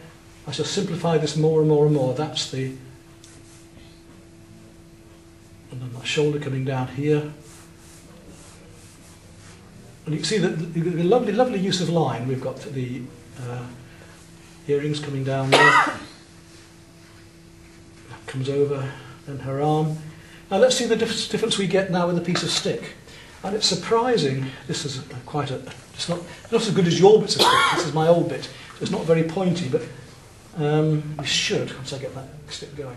I shall simplify this more and more and more. That's the... And then that shoulder coming down here. And you can see that the lovely, lovely use of line. We've got the earrings coming down there. That comes over, then her arm. Now let's see the difference we get now with a piece of stick. And it's surprising, this is quite a, it's not as good as your bits of stick, this is my old bit. So it's not very pointy, but we should, once I get that stick going.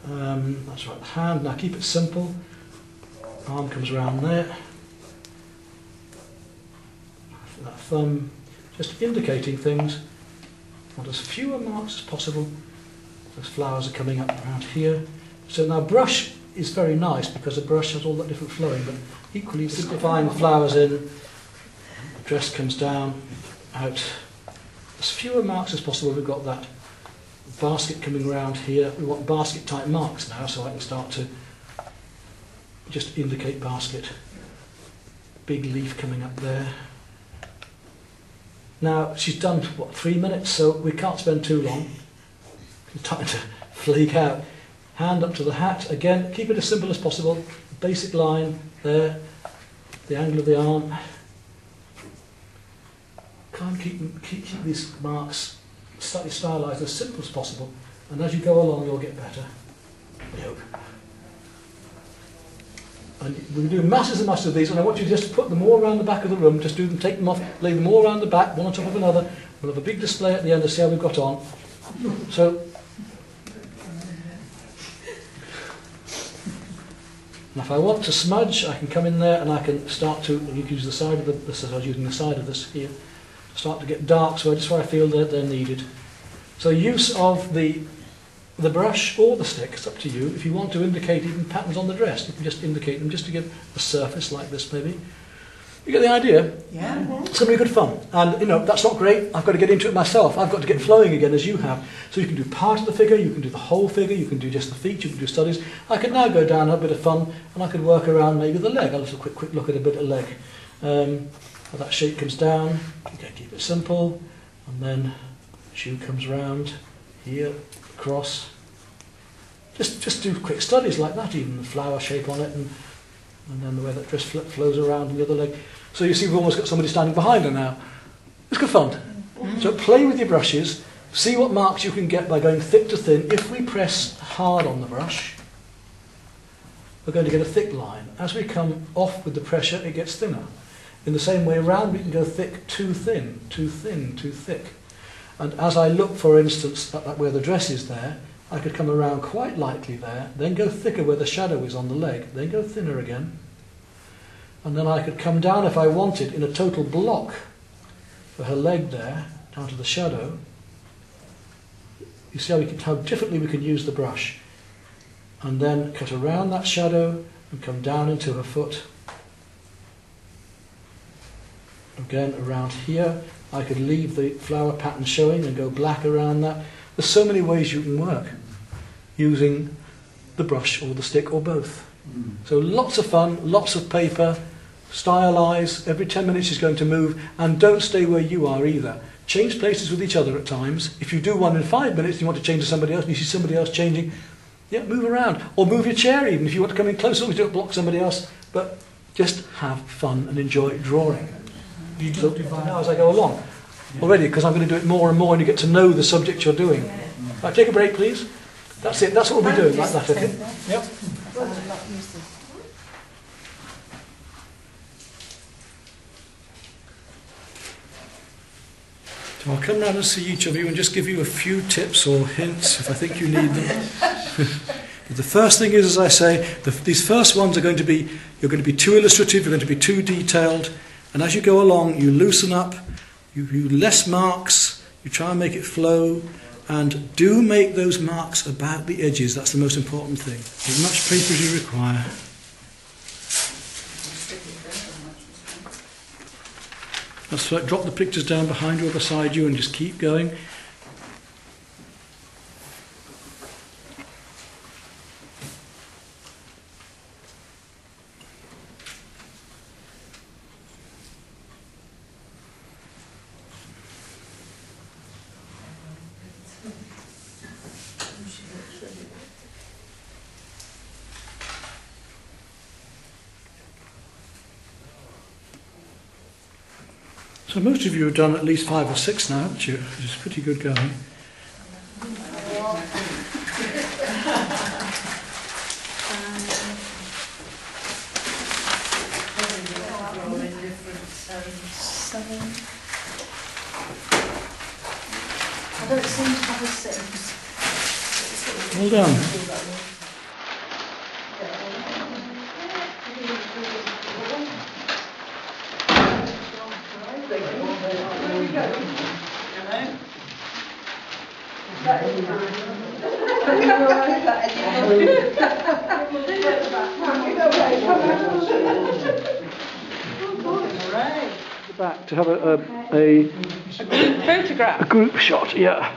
That's right, the hand, now keep it simple. Arm comes around there. That thumb, just indicating things. Want as fewer marks as possible. Those flowers are coming up around here. So now brush is very nice because a brush has all that different flowing, but equally simplifying the flowers in. The dress comes down, out. As fewer marks as possible. We've got that basket coming around here. We want basket type marks now, so I can start to just indicate basket. Big leaf coming up there. Now she's done what, 3 minutes, so we can't spend too long. Time to flake out. Hand up to the hat again. Keep it as simple as possible. Basic line there. The angle of the arm. Can't keep these marks slightly stylised as simple as possible, and as you go along you'll get better. We hope. And we do masses and masses of these, and I want you to just put them all around the back of the room, just do them, take them off, lay them all around the back, one on top of another. We'll have a big display at the end to see how we've got on. So, and if I want to smudge, I can come in there and I can start to, you can use the side of this, as I was using the side of this here, start to get dark, so just where I feel that they're needed. So use of the brush or the stick, it's up to you. If you want to indicate even patterns on the dress, you can just indicate them just to give a surface like this maybe. You get the idea? Yeah. It's going to be good fun. And, you know, that's not great. I've got to get into it myself. I've got to get flowing again as you have. So you can do part of the figure, you can do the whole figure, you can do just the feet, you can do studies. I can now go down, have a bit of fun, and I can work around maybe the leg. I'll just have a quick look at a bit of leg. That shape comes down. Okay, keep it simple. And then shoe comes round here, across. Just do quick studies like that, even the flower shape on it, and then the way that dress flows around the other leg. So you see we've almost got somebody standing behind her now. It's good fun. So play with your brushes, see what marks you can get by going thick to thin. If we press hard on the brush, we're going to get a thick line. As we come off with the pressure, it gets thinner. In the same way around, we can go thick, too thin, too thin, too thick. And as I look, for instance, at where the dress is there, I could come around quite lightly there, then go thicker where the shadow is on the leg, then go thinner again. And then I could come down, if I wanted, in a total block for her leg there, down to the shadow. You see how differently we can use the brush. And then cut around that shadow and come down into her foot. Again, around here, I could leave the flower pattern showing and go black around that. There's so many ways you can work using the brush or the stick or both. So lots of fun, lots of paper, stylize, every 10 minutes she's going to move, and don't stay where you are either. Change places with each other at times. If you do one in 5 minutes and you want to change to somebody else and you see somebody else changing, yeah, move around. Or move your chair even if you want to come in closer, we don't block somebody else, but just have fun and enjoy drawing. So now as I go along, already, because I'm going to do it more and more and you get to know the subject you're doing. Right, take a break please. That's it, that's what we'll be doing, like that, okay? Yep. So I'll come round and see each of you and just give you a few tips or hints if I think you need them. The first thing is, as I say, these first ones are going to be, you're going to be too illustrative, you're going to be too detailed, and as you go along you loosen up, you less marks, you try and make it flow, and do make those marks about the edges. That's the most important thing. As much paper as you require. That's right, drop the pictures down behind you or beside you and just keep going. So most of you have done at least 5 or 6 now, haven't you? Which is pretty good going. I don't seem to have a 6. Well done. Back to have a photograph, a group shot, yeah.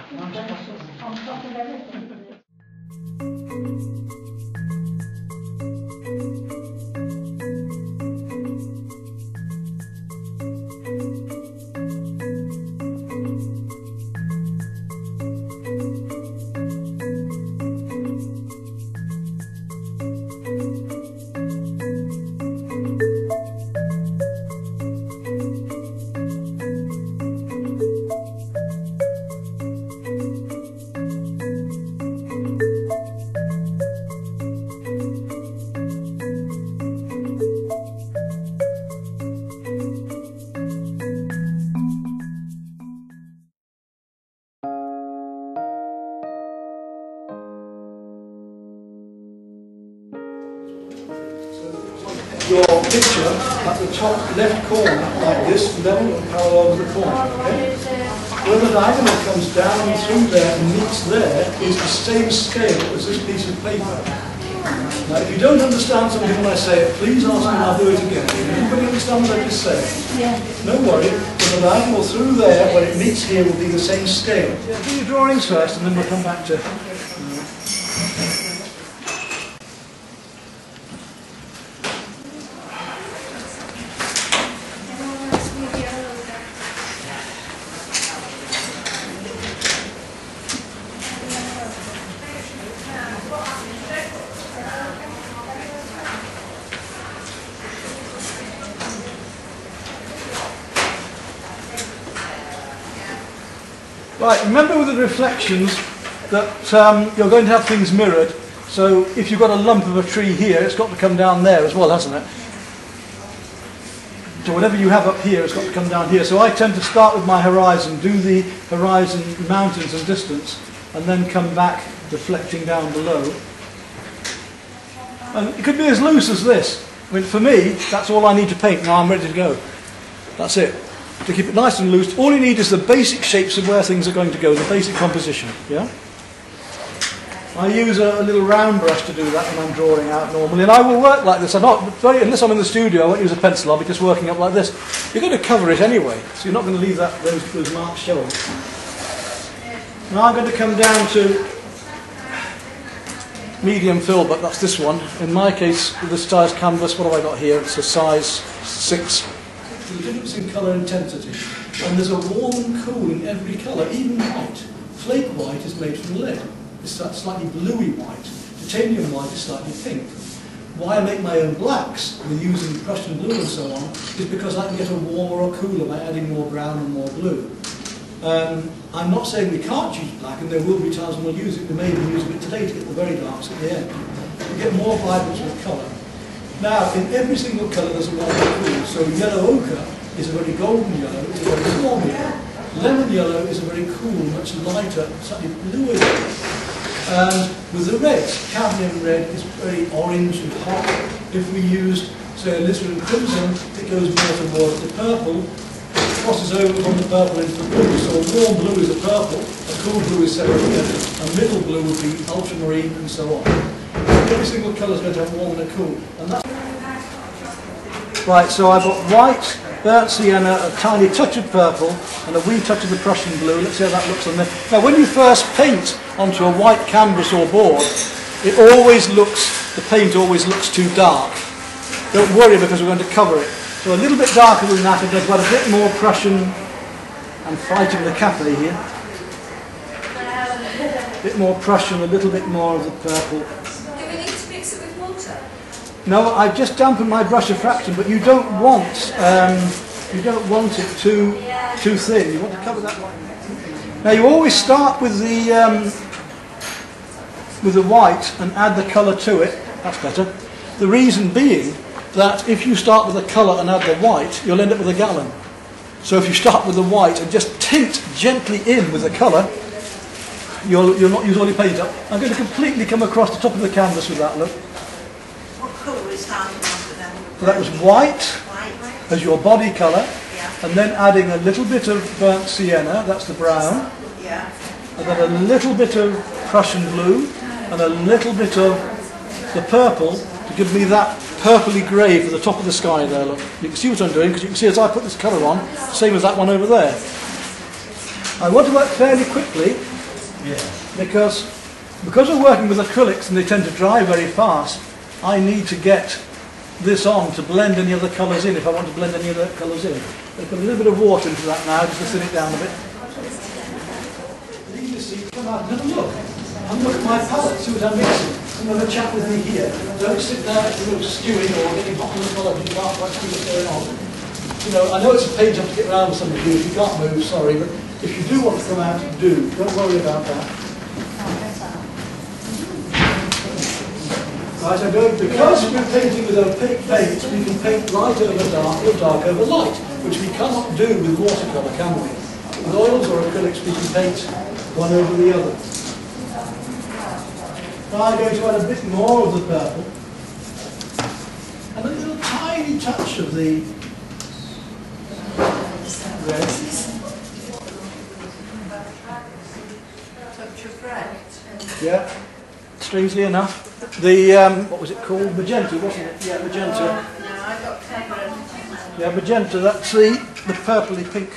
Your picture at the top left corner, like this, level and parallel with the corner. Okay? When the diagonal comes down through there and meets there, is the same scale as this piece of paper. Now, if you don't understand something when I say it, please ask me and I'll do it again. Anybody understand what I just said? Yeah. No worry. When the diagonal through there, when it meets here, will be the same scale. Yeah, do your drawings first, and then we'll come back to. Right, remember with the reflections that you're going to have things mirrored, So if you've got a lump of a tree here, it's got to come down there as well, hasn't it? So whatever you have up here has got to come down here. So I tend to start with my horizon, do the horizon mountains and distance, and then come back reflecting down below. And it could be as loose as this. I mean, for me, that's all I need to paint. Now I'm ready to go. That's it. To keep it nice and loose, all you need is the basic shapes of where things are going to go, the basic composition. Yeah? I use a little round brush to do that when I'm drawing out normally, and I will work like this. Unless I'm in the studio, I won't use a pencil, I'll be just working up like this. You're going to cover it anyway, so you're not going to leave those marks showing. Now I'm going to come down to medium fill, but that's this one. In my case, with this size canvas, what have I got here? It's a size 6. The difference in colour intensity, and there's a warm and cool in every colour, even white. Flake white is made from lead. It's that slightly bluey white. Titanium white is slightly pink. Why I make my own blacks with using Prussian blue and so on is because I can get a warmer or cooler by adding more brown and more blue. I'm not saying we can't use black, and there will be times when we'll use it. We may even use it today to get the very darks at the end. We get more vibrance with colour. Now, in every single colour there's a warm and cool. So yellow ochre is a very golden yellow, it's a very warm yellow. Lemon yellow is a very cool, much lighter, slightly bluer yellow. And with the reds, cadmium red is very orange and hot. If we used, say, alizarin crimson, it goes more towards the purple. It crosses over from the purple into the blue. So a warm blue is a purple, a cool blue is cerulean, a middle blue would be ultramarine, and so on. Every single colour is going to have warm and a cool. And that's right, so I've got white, burnt sienna, a tiny touch of purple, and a wee touch of the Prussian blue. Let's see how that looks on there. Now, when you first paint onto a white canvas or board, the paint always looks too dark. Don't worry, because we're going to cover it. So a little bit darker than that, and there's got a bit more Prussian. I'm fighting the cafe here. A bit more Prussian, a little bit more of the purple. Do we need to mix it with water? No, I've just dampened my brush of fraction, but you don't want it too thin. You want to cover that one. Now you always start with the white and add the colour to it. That's better. The reason being that if you start with the colour and add the white, you'll end up with a gallon. So if you start with the white and just tint gently in with the colour, you'll not use all your paint up. I'm going to completely come across the top of the canvas with that look. What colour is starting off with then? So that was white White. as your body colour, Yeah. and then adding a little bit of burnt sienna, that's the brown, Yeah. and then a little bit of Prussian blue, and a little bit of the purple to give me that purpley grey for the top of the sky there. Look, you can see what I'm doing, because you can see as I put this colour on, same as that one over there. I want to work fairly quickly, because we're working with acrylics and they tend to dry very fast. I need to get this on to blend any other colours in, if I want to blend any other colours in. I'll put a little bit of water into that now, just to thin it down a bit. You see, come out and have a look. And look at my palette, see what I'm mixing. Come have a chat with me here. Don't sit there stewing or getting hot on the colour if you can't quite see what's going on. You know, I know it's a page you have to get around with somebody. If you can't move, sorry, but if you do want to come out, do. Don't worry about that. Right, I'm going, because we're painting with opaque paints, we can paint light over dark or dark over light, which we cannot do with watercolour, can we? With oils or acrylics, we can paint one over the other. Now I'm going to add a bit more of the purple, and a little tiny touch of the red. Touch of red. Yeah, strangely enough. The, what was it called? Magenta, wasn't it? Yeah, magenta. No, I got pepper. Yeah, magenta, that's the purpley pink.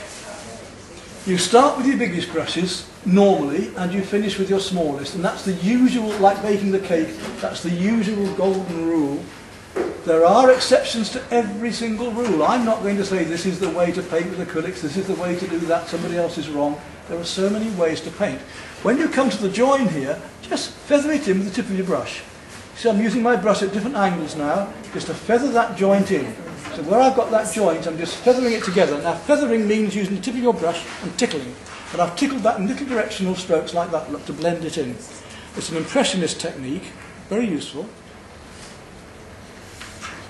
You start with your biggest brushes, normally, and you finish with your smallest. And that's the usual, like baking the cake, that's the usual golden rule. There are exceptions to every single rule. I'm not going to say this is the way to paint with acrylics, this is the way to do that, somebody else is wrong. There are so many ways to paint. When you come to the join here, just feather it in with the tip of your brush. So I'm using my brush at different angles now, just to feather that joint in. So where I've got that joint, I'm just feathering it together. Now feathering means using the tip of your brush and tickling. And I've tickled that in little directional strokes like that, look, to blend it in. It's an impressionist technique, very useful.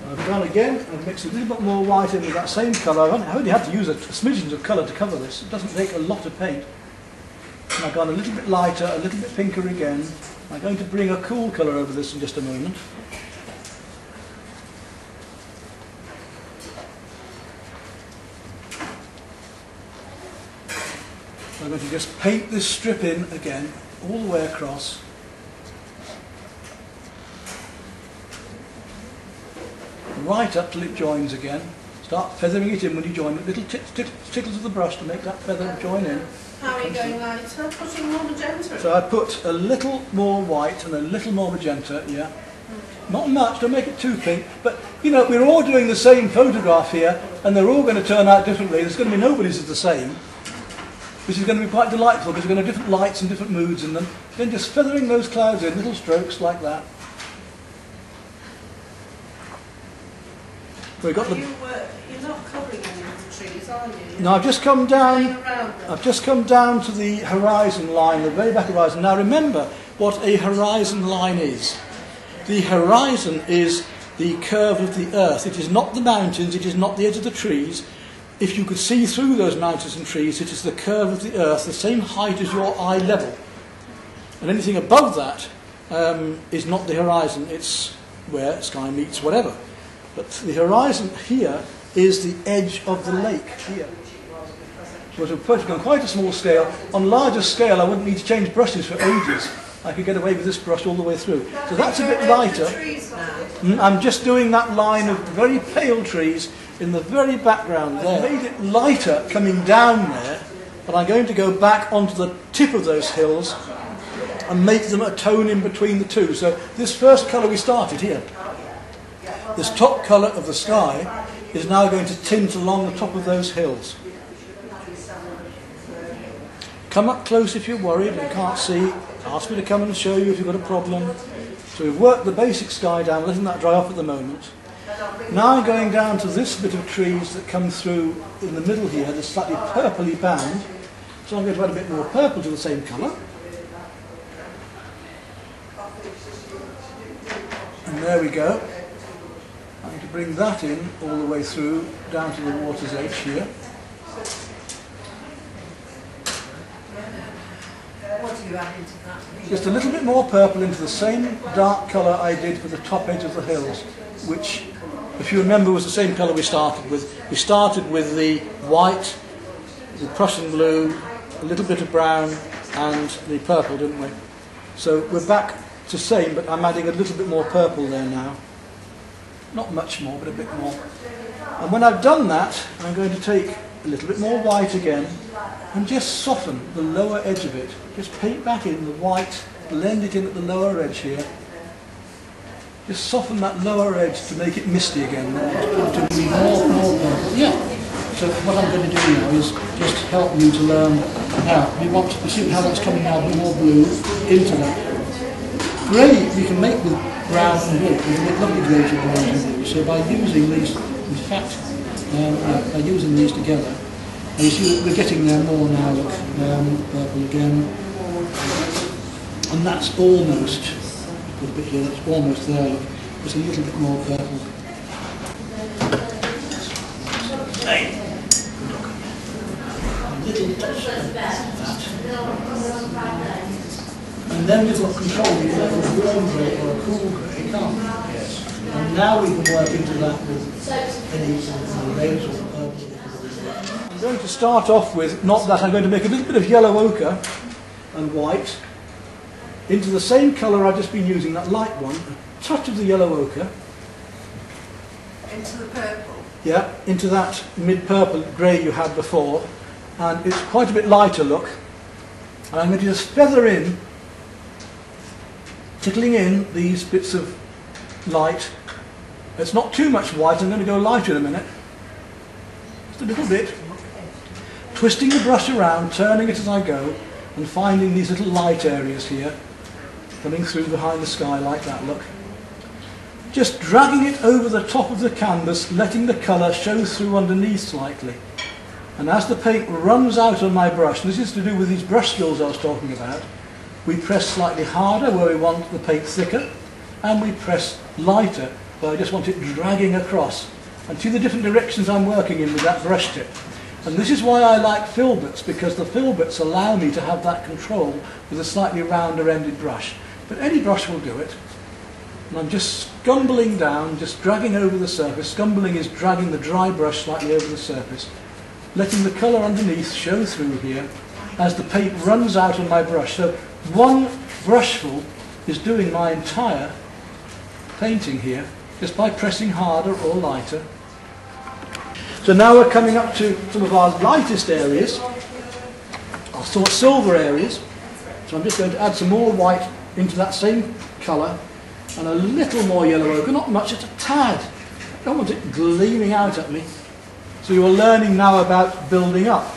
So I've gone again and mixed a little bit more white in with that same colour. I only had to use a smidgen of colour to cover this. It doesn't take a lot of paint. And I've gone a little bit lighter, a little bit pinker again. I'm going to bring a cool colour over this in just a moment. I'm going to just paint this strip in again, all the way across. Right up till it joins again. Start feathering it in when you join it. Little tickles of the brush to make that feather join in. How are you going lighter? Putting more magenta? So I put a little more white and a little more magenta, yeah. Not much, don't make it too pink, but you know, we're all doing the same photograph here and they're all going to turn out differently. There's going to be nobody's the same, which is going to be quite delightful because we're going to have different lights and different moods in them. Then just feathering those clouds in, little strokes like that. We've got the... You're not covering any of the trees, are you? No, I've just come down. I've just come down to the horizon line, the very back horizon. Now remember what a horizon line is. The horizon is the curve of the earth. It is not the mountains, it is not the edge of the trees. If you could see through those mountains and trees, it is the curve of the earth, the same height as your eye level. And anything above that is not the horizon, it's where sky meets whatever. But the horizon here is the edge of the lake here. So we're putting on quite a small scale. On larger scale, I wouldn't need to change brushes for ages. I could get away with this brush all the way through. So that's a bit lighter. I'm just doing that line of very pale trees in the very background there. I made it lighter coming down there, but I'm going to go back onto the tip of those hills and make them a tone in between the two. So this first colour we started here, this top colour of the sky, is now going to tint along the top of those hills. Come up close if you're worried and can't see. Ask me to come and show you if you've got a problem. So we've worked the basic sky down, letting that dry off at the moment. Now I'm going down to this bit of trees that come through in the middle here, that's slightly purpley bound. So I'm going to add a bit more purple to the same colour. And there we go. I'm going to bring that in all the way through, down to the water's edge here. What do you add into that? Just a little bit more purple into the same dark colour I did for the top edge of the hills, which, if you remember, was the same colour we started with. We started with the white, the Prussian blue, a little bit of brown, and the purple, didn't we? So we're back to same, but I'm adding a little bit more purple there now. Not much more, but a bit more. And when I've done that, I'm going to take a little bit more white again and just soften the lower edge of it. Just paint back in the white, blend it in at the lower edge here. Just soften that lower edge to make it misty again. To be more purple. Yeah. So what I'm going to do now is just help you to learn how. You see how that's coming out more blue into that. Grey we can make with brown and blue. We can make lovely greys with brown and blue. So by using these, in fact, by using these together, you see we're getting there more now. Look, purple again, and that's almost. Put a bit here. That's almost there. Look, just a little bit more purple. Hey. A little touch of that. And then we've got control. We can have a warm grey or a cool grey, can't we? Yes. And now we can work into that with any reds or purple. I'm going to start off with, not that, I'm going to make a little bit of yellow ochre and white into the same colour I've just been using, that light one, a touch of the yellow ochre. Into the purple? Yeah, into that mid-purple grey you had before, and it's quite a bit lighter look. And I'm going to just feather in, tickling in these bits of light. It's not too much white, I'm going to go lighter in a minute. Just a little bit. Twisting the brush around, turning it as I go, and finding these little light areas here, coming through behind the sky like that, look. Just dragging it over the top of the canvas, letting the colour show through underneath slightly. And as the paint runs out on my brush, and this is to do with these brush skills I was talking about, we press slightly harder where we want the paint thicker, and we press lighter, where I just want it dragging across. And see the different directions I'm working in with that brush tip. And this is why I like filberts, because the filberts allow me to have that control with a slightly rounder ended brush. But any brush will do it. And I'm just scumbling down, just dragging over the surface. Scumbling is dragging the dry brush slightly over the surface, letting the colour underneath show through here as the paint runs out on my brush. So one brushful is doing my entire painting here, just by pressing harder or lighter. So now we're coming up to some of our lightest areas, our sort of silver areas. So I'm just going to add some more white into that same colour and a little more yellow ochre, not much, just a tad. I don't want it gleaming out at me. So you're learning now about building up.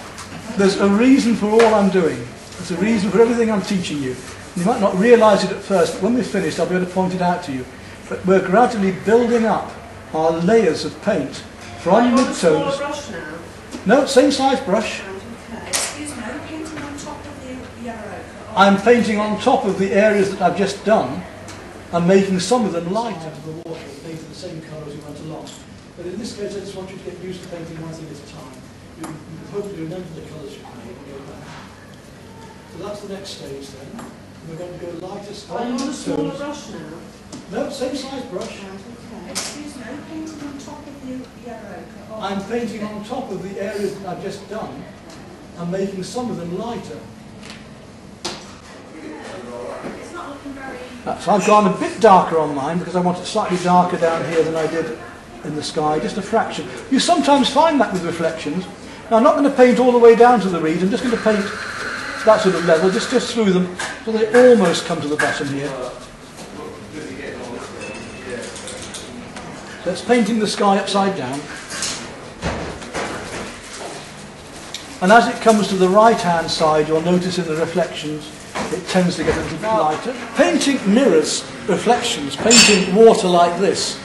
There's a reason for all I'm doing. There's a reason for everything I'm teaching you. You might not realise it at first, but when we're finished I'll be able to point it out to you. But we're gradually building up our layers of paint from mid-tones. Brush now? No, same size brush. Okay. Excuse me, are you painting on top of the yellow ochre? I'm painting on top of the areas that I've just done and making some of them lighter to the water and painting the same colour as you went along. But in this case I just want you to get used to painting one thing at a time. You hopefully remember the colours you made and go back. So that's the next stage then. We're going to go lighter Are you on a smaller brush now? No, same size brush. Okay. Excuse me, are you painting on top of the yellow ochre? I'm painting on top of the areas that I've just done and making some of them lighter. It's not looking very... So I've gone a bit darker on mine because I want it slightly darker down here than I did in the sky, just a fraction. You sometimes find that with reflections. Now I'm not going to paint all the way down to the reeds, I'm just going to paint to that sort of level, just through them, so they almost come to the bottom here. So it's painting the sky upside down. And as it comes to the right hand side, you'll notice in the reflections it tends to get a little bit lighter. Painting mirrors reflections, painting water like this.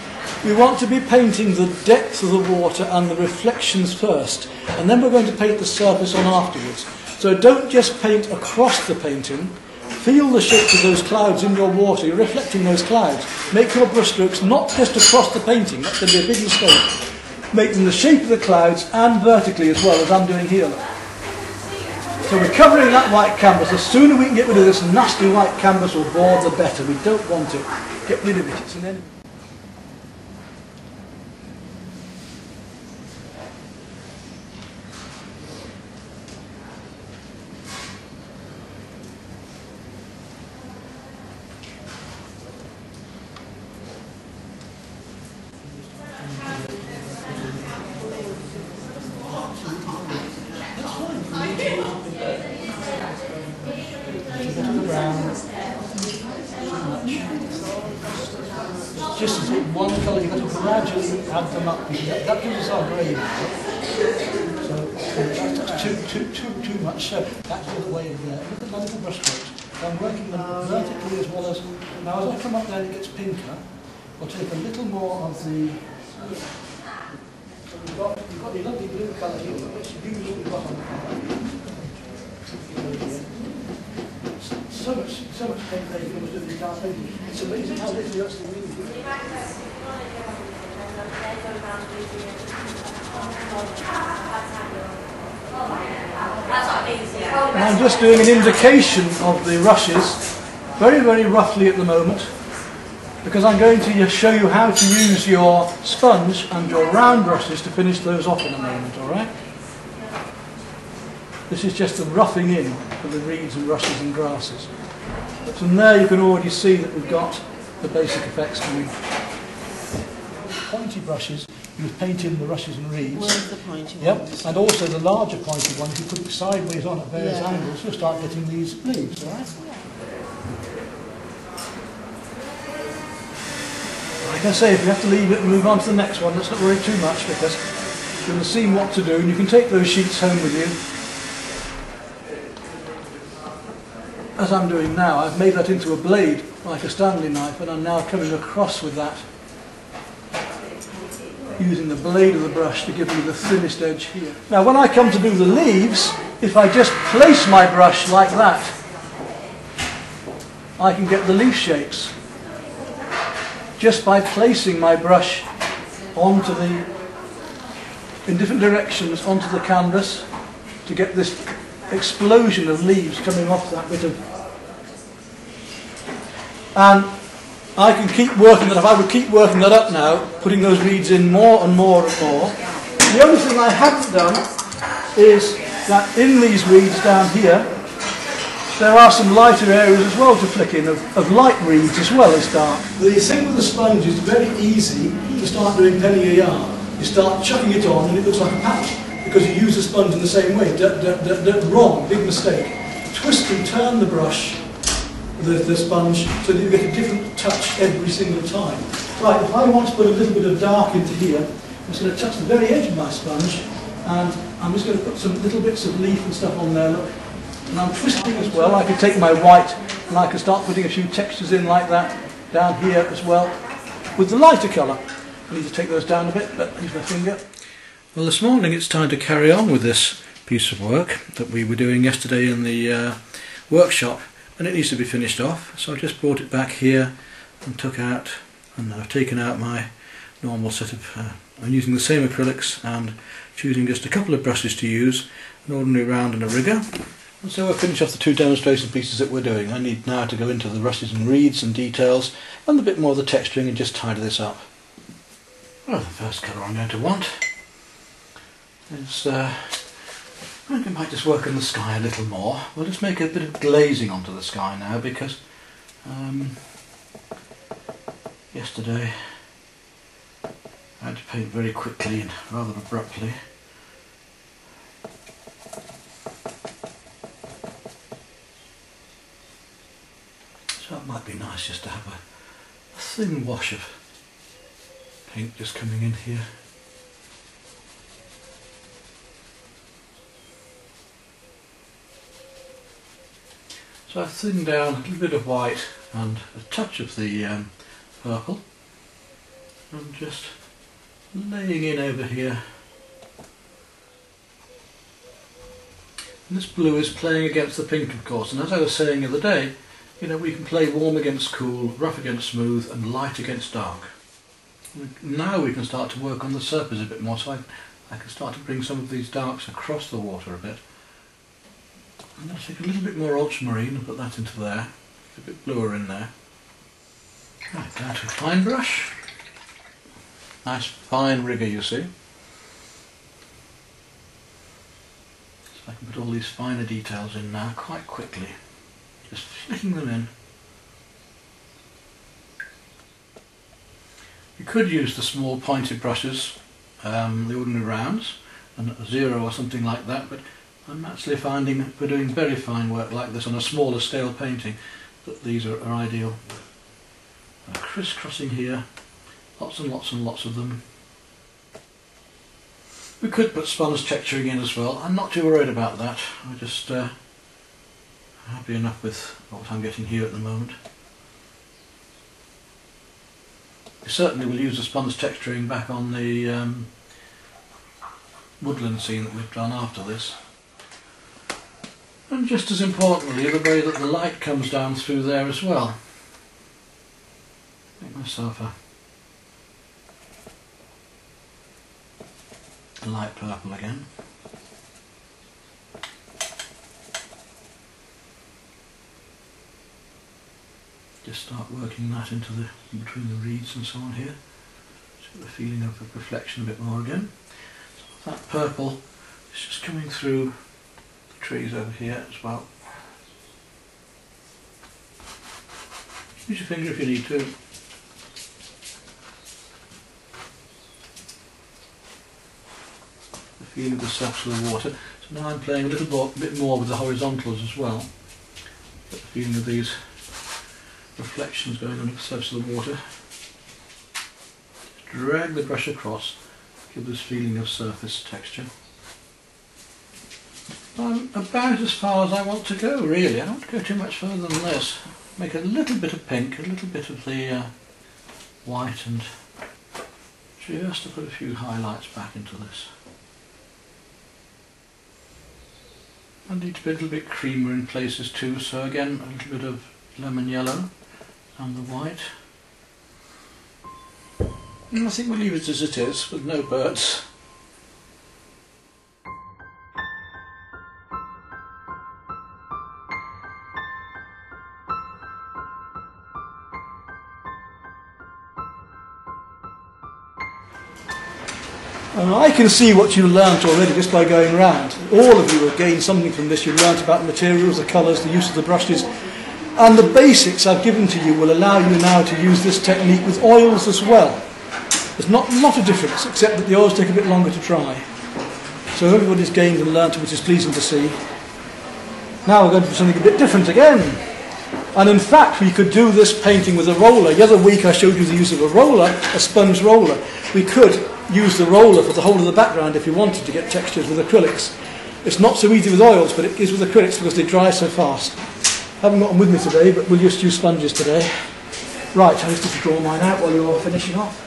We want to be painting the depth of the water and the reflections first, and then we're going to paint the surface on afterwards. So don't just paint across the painting, feel the shapes of those clouds in your water, you're reflecting those clouds. Make your brushstrokes not just across the painting, that's going to be a big mistake. Make them the shape of the clouds and vertically as well, as I'm doing here. So we're covering that white canvas. The sooner we can get rid of this nasty white canvas or board, the better. We don't want it. Get rid of it, it's an enemy. Just to take one colour, you've got to gradually add them up, because that gives us our grade. So that's too much. So that's the other way of there. Look at my little brush strokes. So I'm working them vertically as well as. Now as I come up there and it gets pinker, I'll take a little more of the. So you've got your lovely blue colour here. Let's use what we've got on the colour. So much paint there you can almost do the entire painting. It's amazing how little you actually really do. And I'm just doing an indication of the rushes, very, very roughly at the moment, because I'm going to show you how to use your sponge and your round brushes to finish those off in a moment, alright? This is just the roughing in for the reeds and rushes and grasses. From there you can already see that we've got the basic effects coming. Pointy brushes, you paint in the rushes and reeds. Where's the pointy Yep, ones? and also the larger pointy one, if you put it sideways on at various angles, you'll start getting these leaves, alright? Like I say, if you have to leave it and move on to the next one, let's not worry too much, because you'll have seen what to do, and you can take those sheets home with you. As I'm doing now, I've made that into a blade, like a Stanley knife, and I'm now coming across with that, using the blade of the brush to give me the thinnest edge here. Now when I come to do the leaves, if I just place my brush like that, I can get the leaf shapes. just by placing my brush onto in different directions onto the canvas to get this explosion of leaves coming off that bit of... And I can keep working that. If I would keep working that up now, putting those reeds in more and more and more. The only thing I haven't done is that in these reeds down here, there are some lighter areas as well to flick in, of light reeds as well as dark. The thing with the sponge is very easy to start doing penny a yard. You start chucking it on and it looks like a pattern because you use the sponge in the same way. Wrong, big mistake. Twist and turn the brush, the sponge, so that you get a different touch every single time. Right, if I want to put a little bit of dark into here, I'm just going to touch the very edge of my sponge and I'm just going to put some little bits of leaf and stuff on there. Look. And I'm twisting as well. I can take my white and I can start putting a few textures in like that down here as well with the lighter colour. I need to take those down a bit, but use my finger. Well, this morning it's time to carry on with this piece of work that we were doing yesterday in the workshop, and it needs to be finished off. So I just brought it back here and I've taken out my normal set of... I'm using the same acrylics and choosing just a couple of brushes to use, an ordinary round and a rigger. And so we'll finish off the two demonstration pieces that we're doing. I need now to go into the rushes and reeds and details and a bit more of the texturing and just tidy this up. Well, the first colour I'm going to want is, I think I might just work on the sky a little more. We'll just make a bit of glazing onto the sky now because yesterday I had to paint very quickly and rather abruptly. So it might be nice just to have a thin wash of paint just coming in here. So I've thinned down a little bit of white and a touch of the purple. I'm just laying in over here. And this blue is playing against the pink, of course, and as I was saying the other day, you know, we can play warm against cool, rough against smooth and light against dark. Now we can start to work on the surface a bit more, so I can start to bring some of these darks across the water a bit. And I'll take a little bit more ultramarine and put that into there, a bit bluer in there. Right, down to a fine brush. Nice fine rigger, you see. So I can put all these finer details in now quite quickly. Just flicking them in. You could use the small pointed brushes, the ordinary rounds, and a 0 or something like that, but I'm actually finding for doing very fine work like this on a smaller scale painting that these are ideal. Crisscrossing here, lots and lots and lots of them. We could put sponge texturing in as well. I'm not too worried about that. I just happy enough with what I'm getting here at the moment. We certainly will use the sponge texturing back on the woodland scene that we've done after this. And just as importantly, the way that the light comes down through there as well. Make myself a light purple again. Just start working that into between the reeds and so on here. Just get the feeling of the reflection a bit more again. So that purple is just coming through the trees over here as well. Use your finger if you need to. The feeling of the surface of the water. So now I'm playing a little bit more with the horizontals as well. Get the feeling of these reflections going on the surface of the water. Just drag the brush across, give this feeling of surface texture. I'm about as far as I want to go, really. I don't want to go too much further than this. Make a little bit of pink, a little bit of the white, and just to put a few highlights back into this. I need to be a little bit creamier in places too, so again a little bit of lemon yellow and the white. I think we'll leave it as it is, with no birds. And I can see what you learnt already just by going round. All of you have gained something from this. You've learnt about the materials, the colours, the use of the brushes. And the basics I've given to you will allow you now to use this technique with oils as well. There's not a lot of difference, except that the oils take a bit longer to dry. So everybody's gained and learnt, which is pleasing to see. Now we're going to do something a bit different again. And in fact, we could do this painting with a roller. The other week I showed you the use of a roller, a sponge roller. We could use the roller for the whole of the background if you wanted to get textures with acrylics. It's not so easy with oils, but it is with acrylics because they dry so fast. I haven't got them with me today, but we'll just use sponges today. Right, I'll just draw mine out while you're finishing off.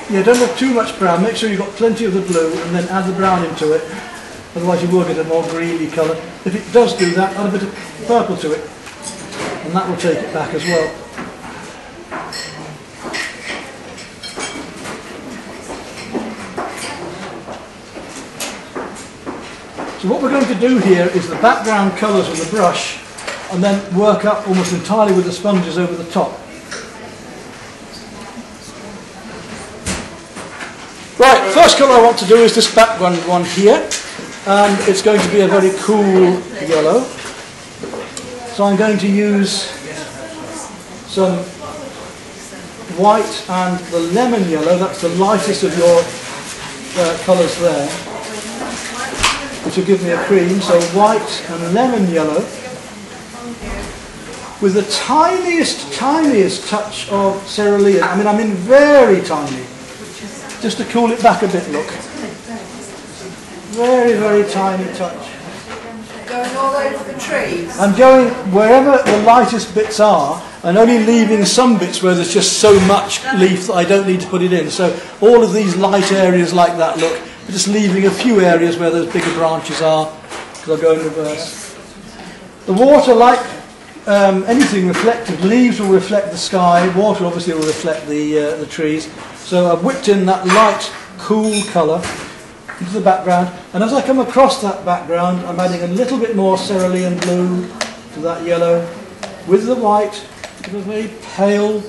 Yeah, don't have too much brown. Make sure you've got plenty of the blue and then add the brown into it. Otherwise you will get a more greeny colour. If it does do that, add a bit of purple to it. And that will take it back as well. So what we're going to do here is the background colours with the brush and then work up almost entirely with the sponges over the top. Right, the first colour I want to do is this background one here, and it's going to be a very cool yellow. So I'm going to use some white and the lemon yellow, that's the lightest of your colours there, which will give me a cream, so white and lemon yellow, with the tiniest touch of cerulean. I mean very tiny. Just to cool it back a bit, look. Very tiny touch. Going all over the trees? I'm going wherever the lightest bits are and only leaving some bits where there's just so much leaf that I don't need to put it in. So all of these light areas like that, look, but just leaving a few areas where those bigger branches are, because I'll go in reverse. The water, like anything reflective, leaves will reflect the sky, water obviously will reflect the trees. So I've whipped in that light, cool colour into the background, and as I come across that background, I'm adding a little bit more cerulean blue to that yellow, with the white, with a very pale,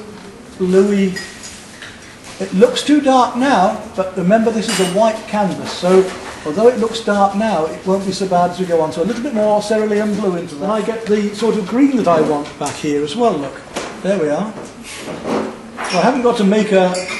bluey. It looks too dark now, but remember this is a white canvas, so although it looks dark now, it won't be so bad as we go on. So a little bit more cerulean blue into that. And I get the sort of green that I want back here as well, look. There we are. So I haven't got to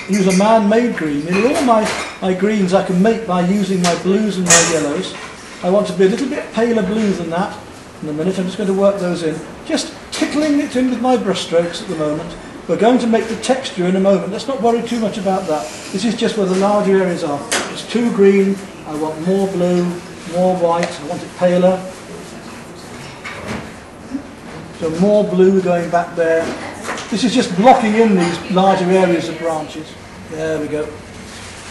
use a man-made green. In all my greens I can make by using my blues and my yellows. I want to be a little bit paler blue than that. In a minute I'm just going to work those in. Just tickling it in with my brush strokes at the moment. We're going to make the texture in a moment. Let's not worry too much about that. This is just where the larger areas are. It's too green. I want more blue, more white. I want it paler. So more blue going back there. This is just blocking in these larger areas of branches. There we go.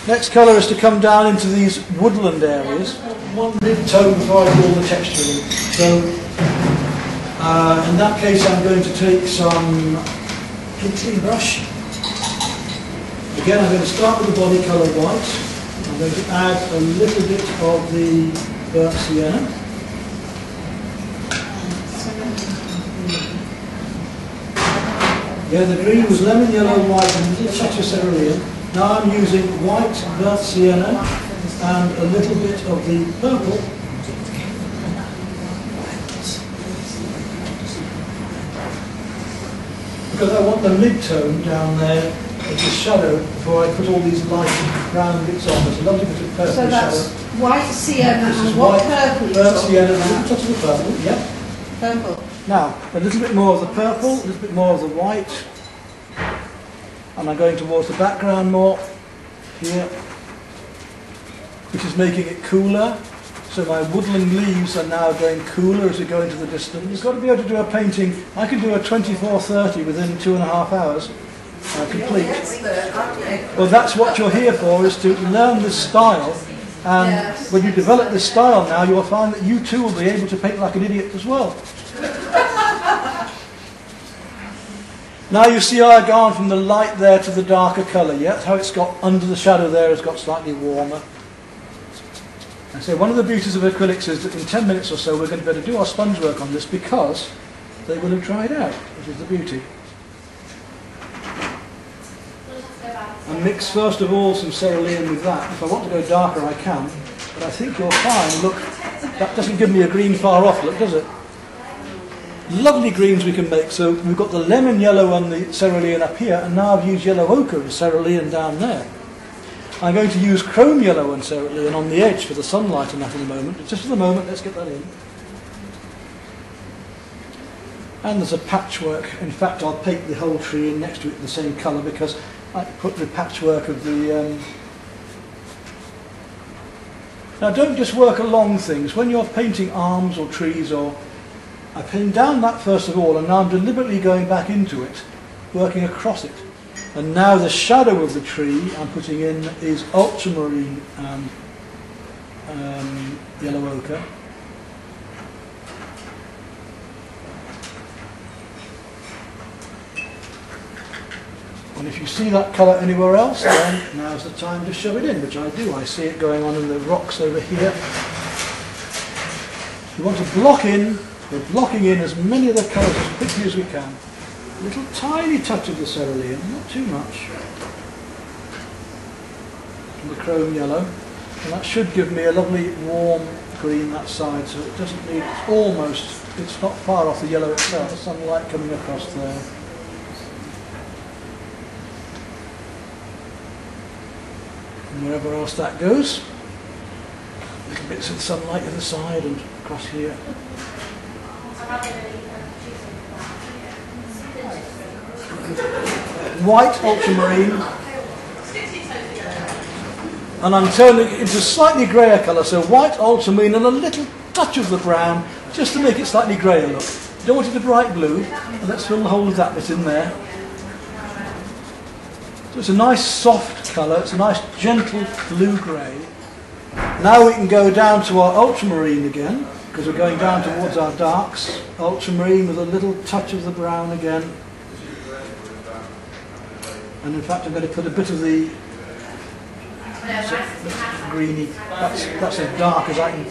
Next colour is to come down into these woodland areas. One mid-tone before I do all the texture in. So in that case I'm going to take some clean brush. Again I'm going to start with the body colour white. I'm going to add a little bit of the burnt sienna. Yeah, the green was lemon, yellow, white and a little touch of cerulean. Now I'm using white, burnt sienna and a little bit of the purple. Because I want the mid-tone down there as the shadow before I put all these light brown bits on. There's a lovely bit of purple so that's shadow. White sienna and what purple? Burnt sienna and a little touch of the purple, yeah. Purple. Now, a little bit more of the purple, a little bit more of the white, and I'm going towards the background more here, which is making it cooler. So my woodland leaves are now going cooler as we go into the distance. You've got to be able to do a painting. I can do a 24-30 within 2.5 hours. complete. Well, that's what you're here for, is to learn this style. And when you develop this style now, you'll find that you too will be able to paint like an idiot as well. Now you see I've gone from the light there to the darker colour, yeah? That's how it's got under the shadow there, has got slightly warmer. And so one of the beauties of acrylics is that in 10 minutes or so we're going to be able to do our sponge work on this because they will have dried out, which is the beauty. And mix first of all some cerulean with that. If I want to go darker I can, but I think you'll find, look, that doesn't give me a green far off look, does it? Lovely greens we can make. So we've got the lemon yellow on the cerulean up here, and now I've used yellow ochre as cerulean down there. I'm going to use chrome yellow and cerulean on the edge for the sunlight and that in a moment. But just for the moment, let's get that in. And there's a patchwork. In fact, I'll paint the whole tree in next to it the same colour because I put the patchwork of the... Now don't just work along things. When you're painting arms or trees or... I paint down that first of all, and now I'm deliberately going back into it, working across it. And now the shadow of the tree I'm putting in is ultramarine and yellow ochre. And if you see that colour anywhere else, then now's the time to shove it in, which I do. I see it going on in the rocks over here. You want to block in. We're blocking in as many of the colours as quickly as we can. A little tiny touch of the cerulean, not too much. And the chrome yellow. And that should give me a lovely warm green that side, so it doesn't need, it's not far off the yellow itself, the sunlight coming across there. And wherever else that goes. Little bits of sunlight in the side and across here. White ultramarine, and I'm turning it into a slightly greyer colour, so white ultramarine and a little touch of the brown just to make it slightly greyer look. You don't want it a bright blue, and let's fill the whole of that bit in there. So it's a nice soft colour, it's a nice gentle blue-grey. Now we can go down to our ultramarine again, because we're going down towards our darks. Ultramarine with a little touch of the brown again. And in fact I'm going to put a bit of the greeny, that's as dark as I can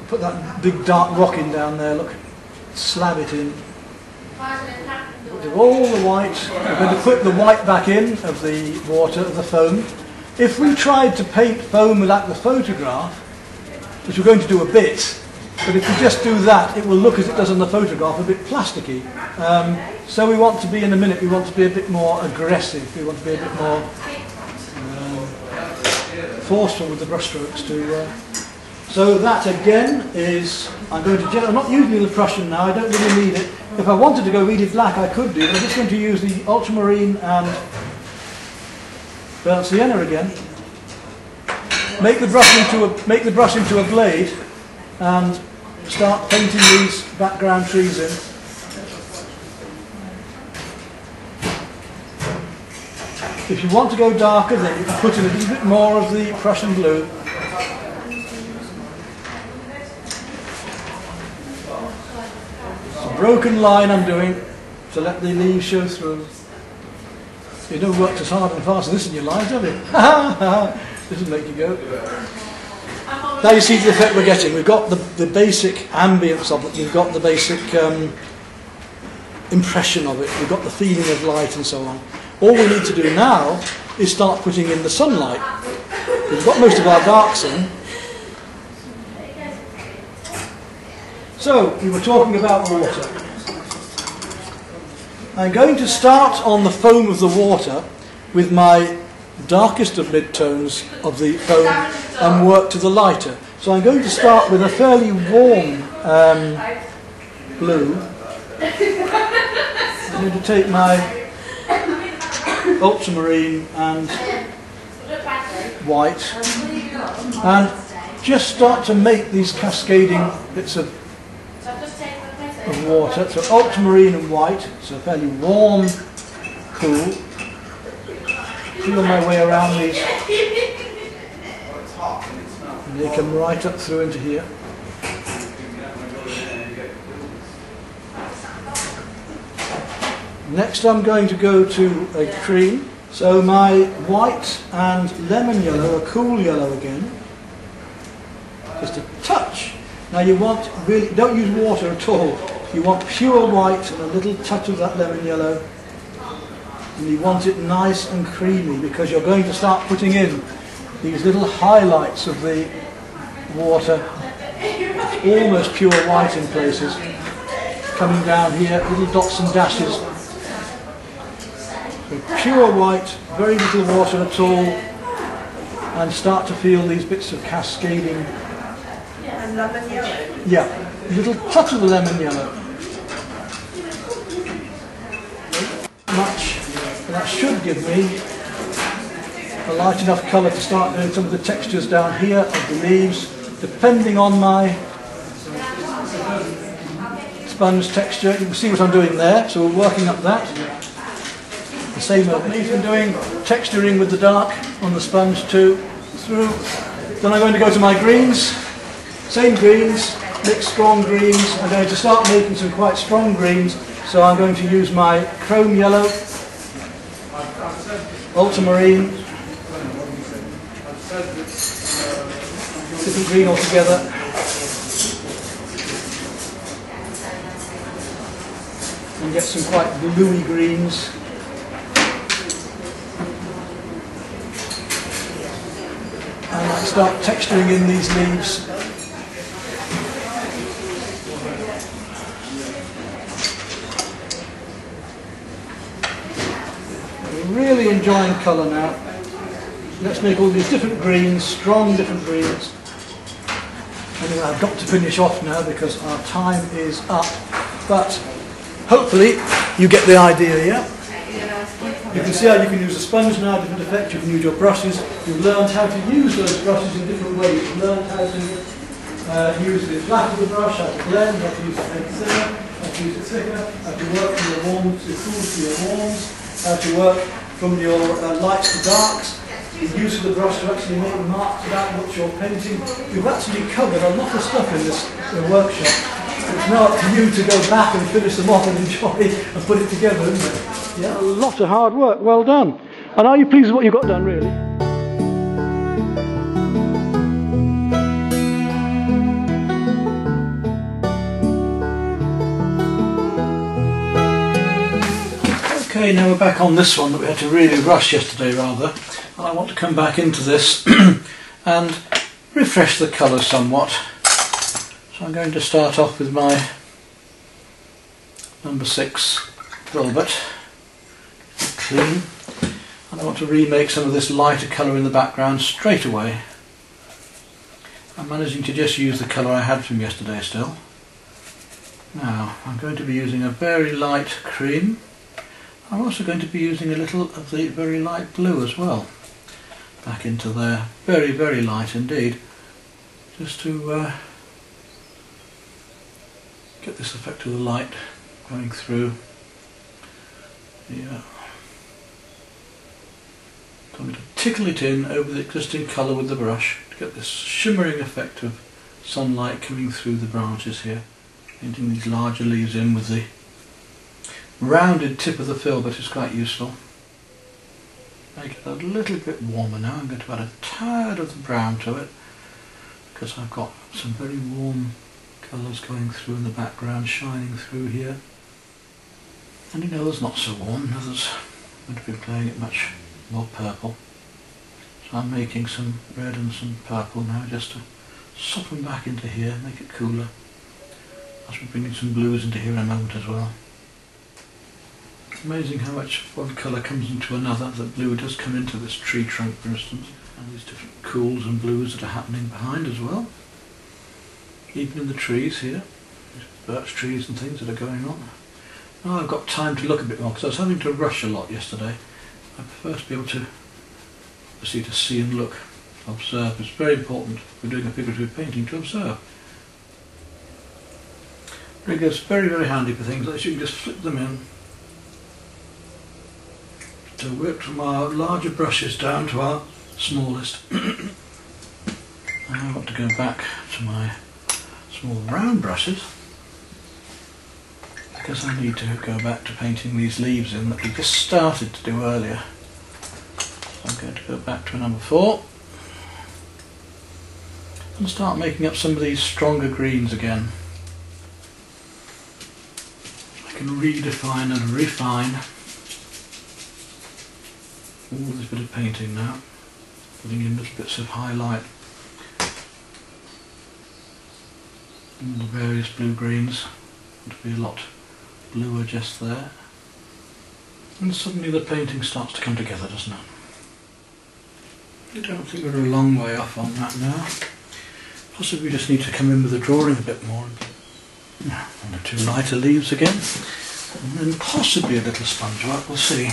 put that big dark rock in down there, look, slab it in. With all the white, we're going to put the white back in of the water, of the foam. If we tried to paint foam like the photograph, which we're going to do a bit, but if we just do that, it will look as it does on the photograph, a bit plasticky. So we want to be, in a minute, we want to be a bit more aggressive. We want to be a bit more forceful with the brushstrokes too. So that again is, I'm not using the Prussian now, I don't really need it. If I wanted to go really black, I could do, but I'm just going to use the ultramarine and burnt sienna again. Make the brush into a blade and start painting these background trees in. If you want to go darker, then you can put in a little bit more of the Prussian blue. It's a broken line I'm doing to let the leaves show through. You don't work as hard and fast as this in your lines, have you? This will make you go. Now you see the effect we're getting. We've got the basic ambience of it, we've got the basic impression of it, we've got the feeling of light and so on. All we need to do now is start putting in the sunlight. We've got most of our darks in. So, we were talking about water. I'm going to start on the foam of the water with my darkest of mid-tones of the foam and work to the lighter. So I'm going to start with a fairly warm blue. I'm going to take my ultramarine and white and just start to make these cascading bits of water. So ultramarine and white, so fairly warm, cool. feel my way around these. And they come right up through into here. Next I'm going to go to a cream. So my white and lemon yellow, a cool yellow again. Just a touch. Now you want really, don't use water at all. You want pure white and a little touch of that lemon yellow. And you want it nice and creamy because you're going to start putting in these little highlights of the water. Almost pure white in places. Coming down here, little dots and dashes. So pure white, very little water at all. And start to feel these bits of cascading. And lemon yellow. Yeah, a little touch of the lemon yellow. Much. And that should give me a light enough colour to start doing some of the textures down here of the leaves, depending on my sponge texture. You can see what I'm doing there, so we're working up that. The same I've been doing, texturing with the dark on the sponge too, through. Then I'm going to go to my greens. Same greens, mixed strong greens. I'm going to start making some quite strong greens, so I'm going to use my chrome yellow, ultramarine, different green altogether. And get some quite bluey greens. And I start texturing in these leaves. Really enjoying colour now. Let's make all these different greens, strong different greens. Anyway, I've got to finish off now because our time is up. But hopefully you get the idea, yeah? You can see how you can use a sponge now, different effects, you can use your brushes. You've learned how to use those brushes in different ways. You've learned how to use the flat of the brush, how to blend, how to use it thinner, how to use it thicker, how to work from your warms to cools to your warms, how to work from your lights to darks, the use of the brush to actually make marks about what you're painting. We've actually covered a lot of stuff in this workshop. It's now up to you to go back and finish them off and enjoy and put it together, isn't it? Yeah, a lot of hard work, well done. And are you pleased with what you got done, really? Okay, now we're back on this one that we had to really rush yesterday rather. And I want to come back into this and refresh the colour somewhat. So I'm going to start off with my number 6 velvet, clean, and I want to remake some of this lighter colour in the background straight away. I'm managing to just use the colour I had from yesterday still. Now I'm going to be using a very light cream. I'm also going to be using a little of the very light blue as well, back into there, very very light indeed, just to get this effect of the light going through. Yeah. I'm going to tickle it in over the existing colour with the brush to get this shimmering effect of sunlight coming through the branches here. Painting these larger leaves in with the rounded tip of the filbert is quite useful. Make it a little bit warmer now. I'm going to add a tad of the brown to it because I've got some very warm colours going through in the background, shining through here. And in others not so warm, others would have been playing it much more purple. So I'm making some red and some purple now just to soften back into here, make it cooler. I'll be bringing some blues into here in a moment as well. It's amazing how much one colour comes into another. The blue does come into this tree trunk for instance, and these different cools and blues that are happening behind as well. Even in the trees here, these birch trees and things that are going on. Now I've got time to look a bit more because I was having to rush a lot yesterday. I prefer to be able to see and look, observe. It's very important if we're doing a figurative painting to observe. Riggers, very very handy for things like this. You can just flip them in. So work from our larger brushes down to our smallest. I want to go back to my small round brushes because I need to go back to painting these leaves in that we just started to do earlier. So I'm going to go back to number 4 and start making up some of these stronger greens again. I can redefine and refine all this bit of painting now, putting in little bits of highlight. All the various blue-greens would be a lot bluer just there. And suddenly the painting starts to come together, doesn't it? I don't think we're a long way off on that now. Possibly we just need to come in with the drawing a bit more. One or two lighter leaves again. And then possibly a little sponge work, we'll see.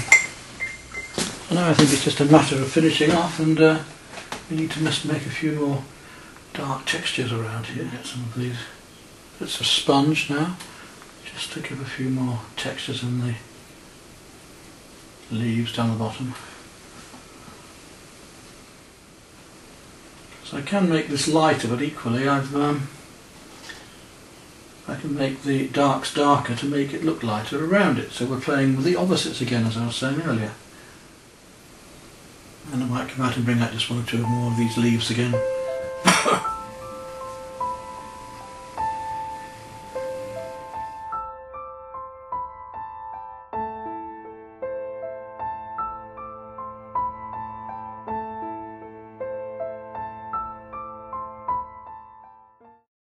So now I think it's just a matter of finishing off, and we need to just make a few more dark textures around here. Get some of these bits of sponge now, just to give a few more textures in the leaves down the bottom. So I can make this lighter, but equally I can make the darks darker to make it look lighter around it. So we're playing with the opposites again, as I was saying earlier. And I might come out and bring out just one or two more of these leaves again.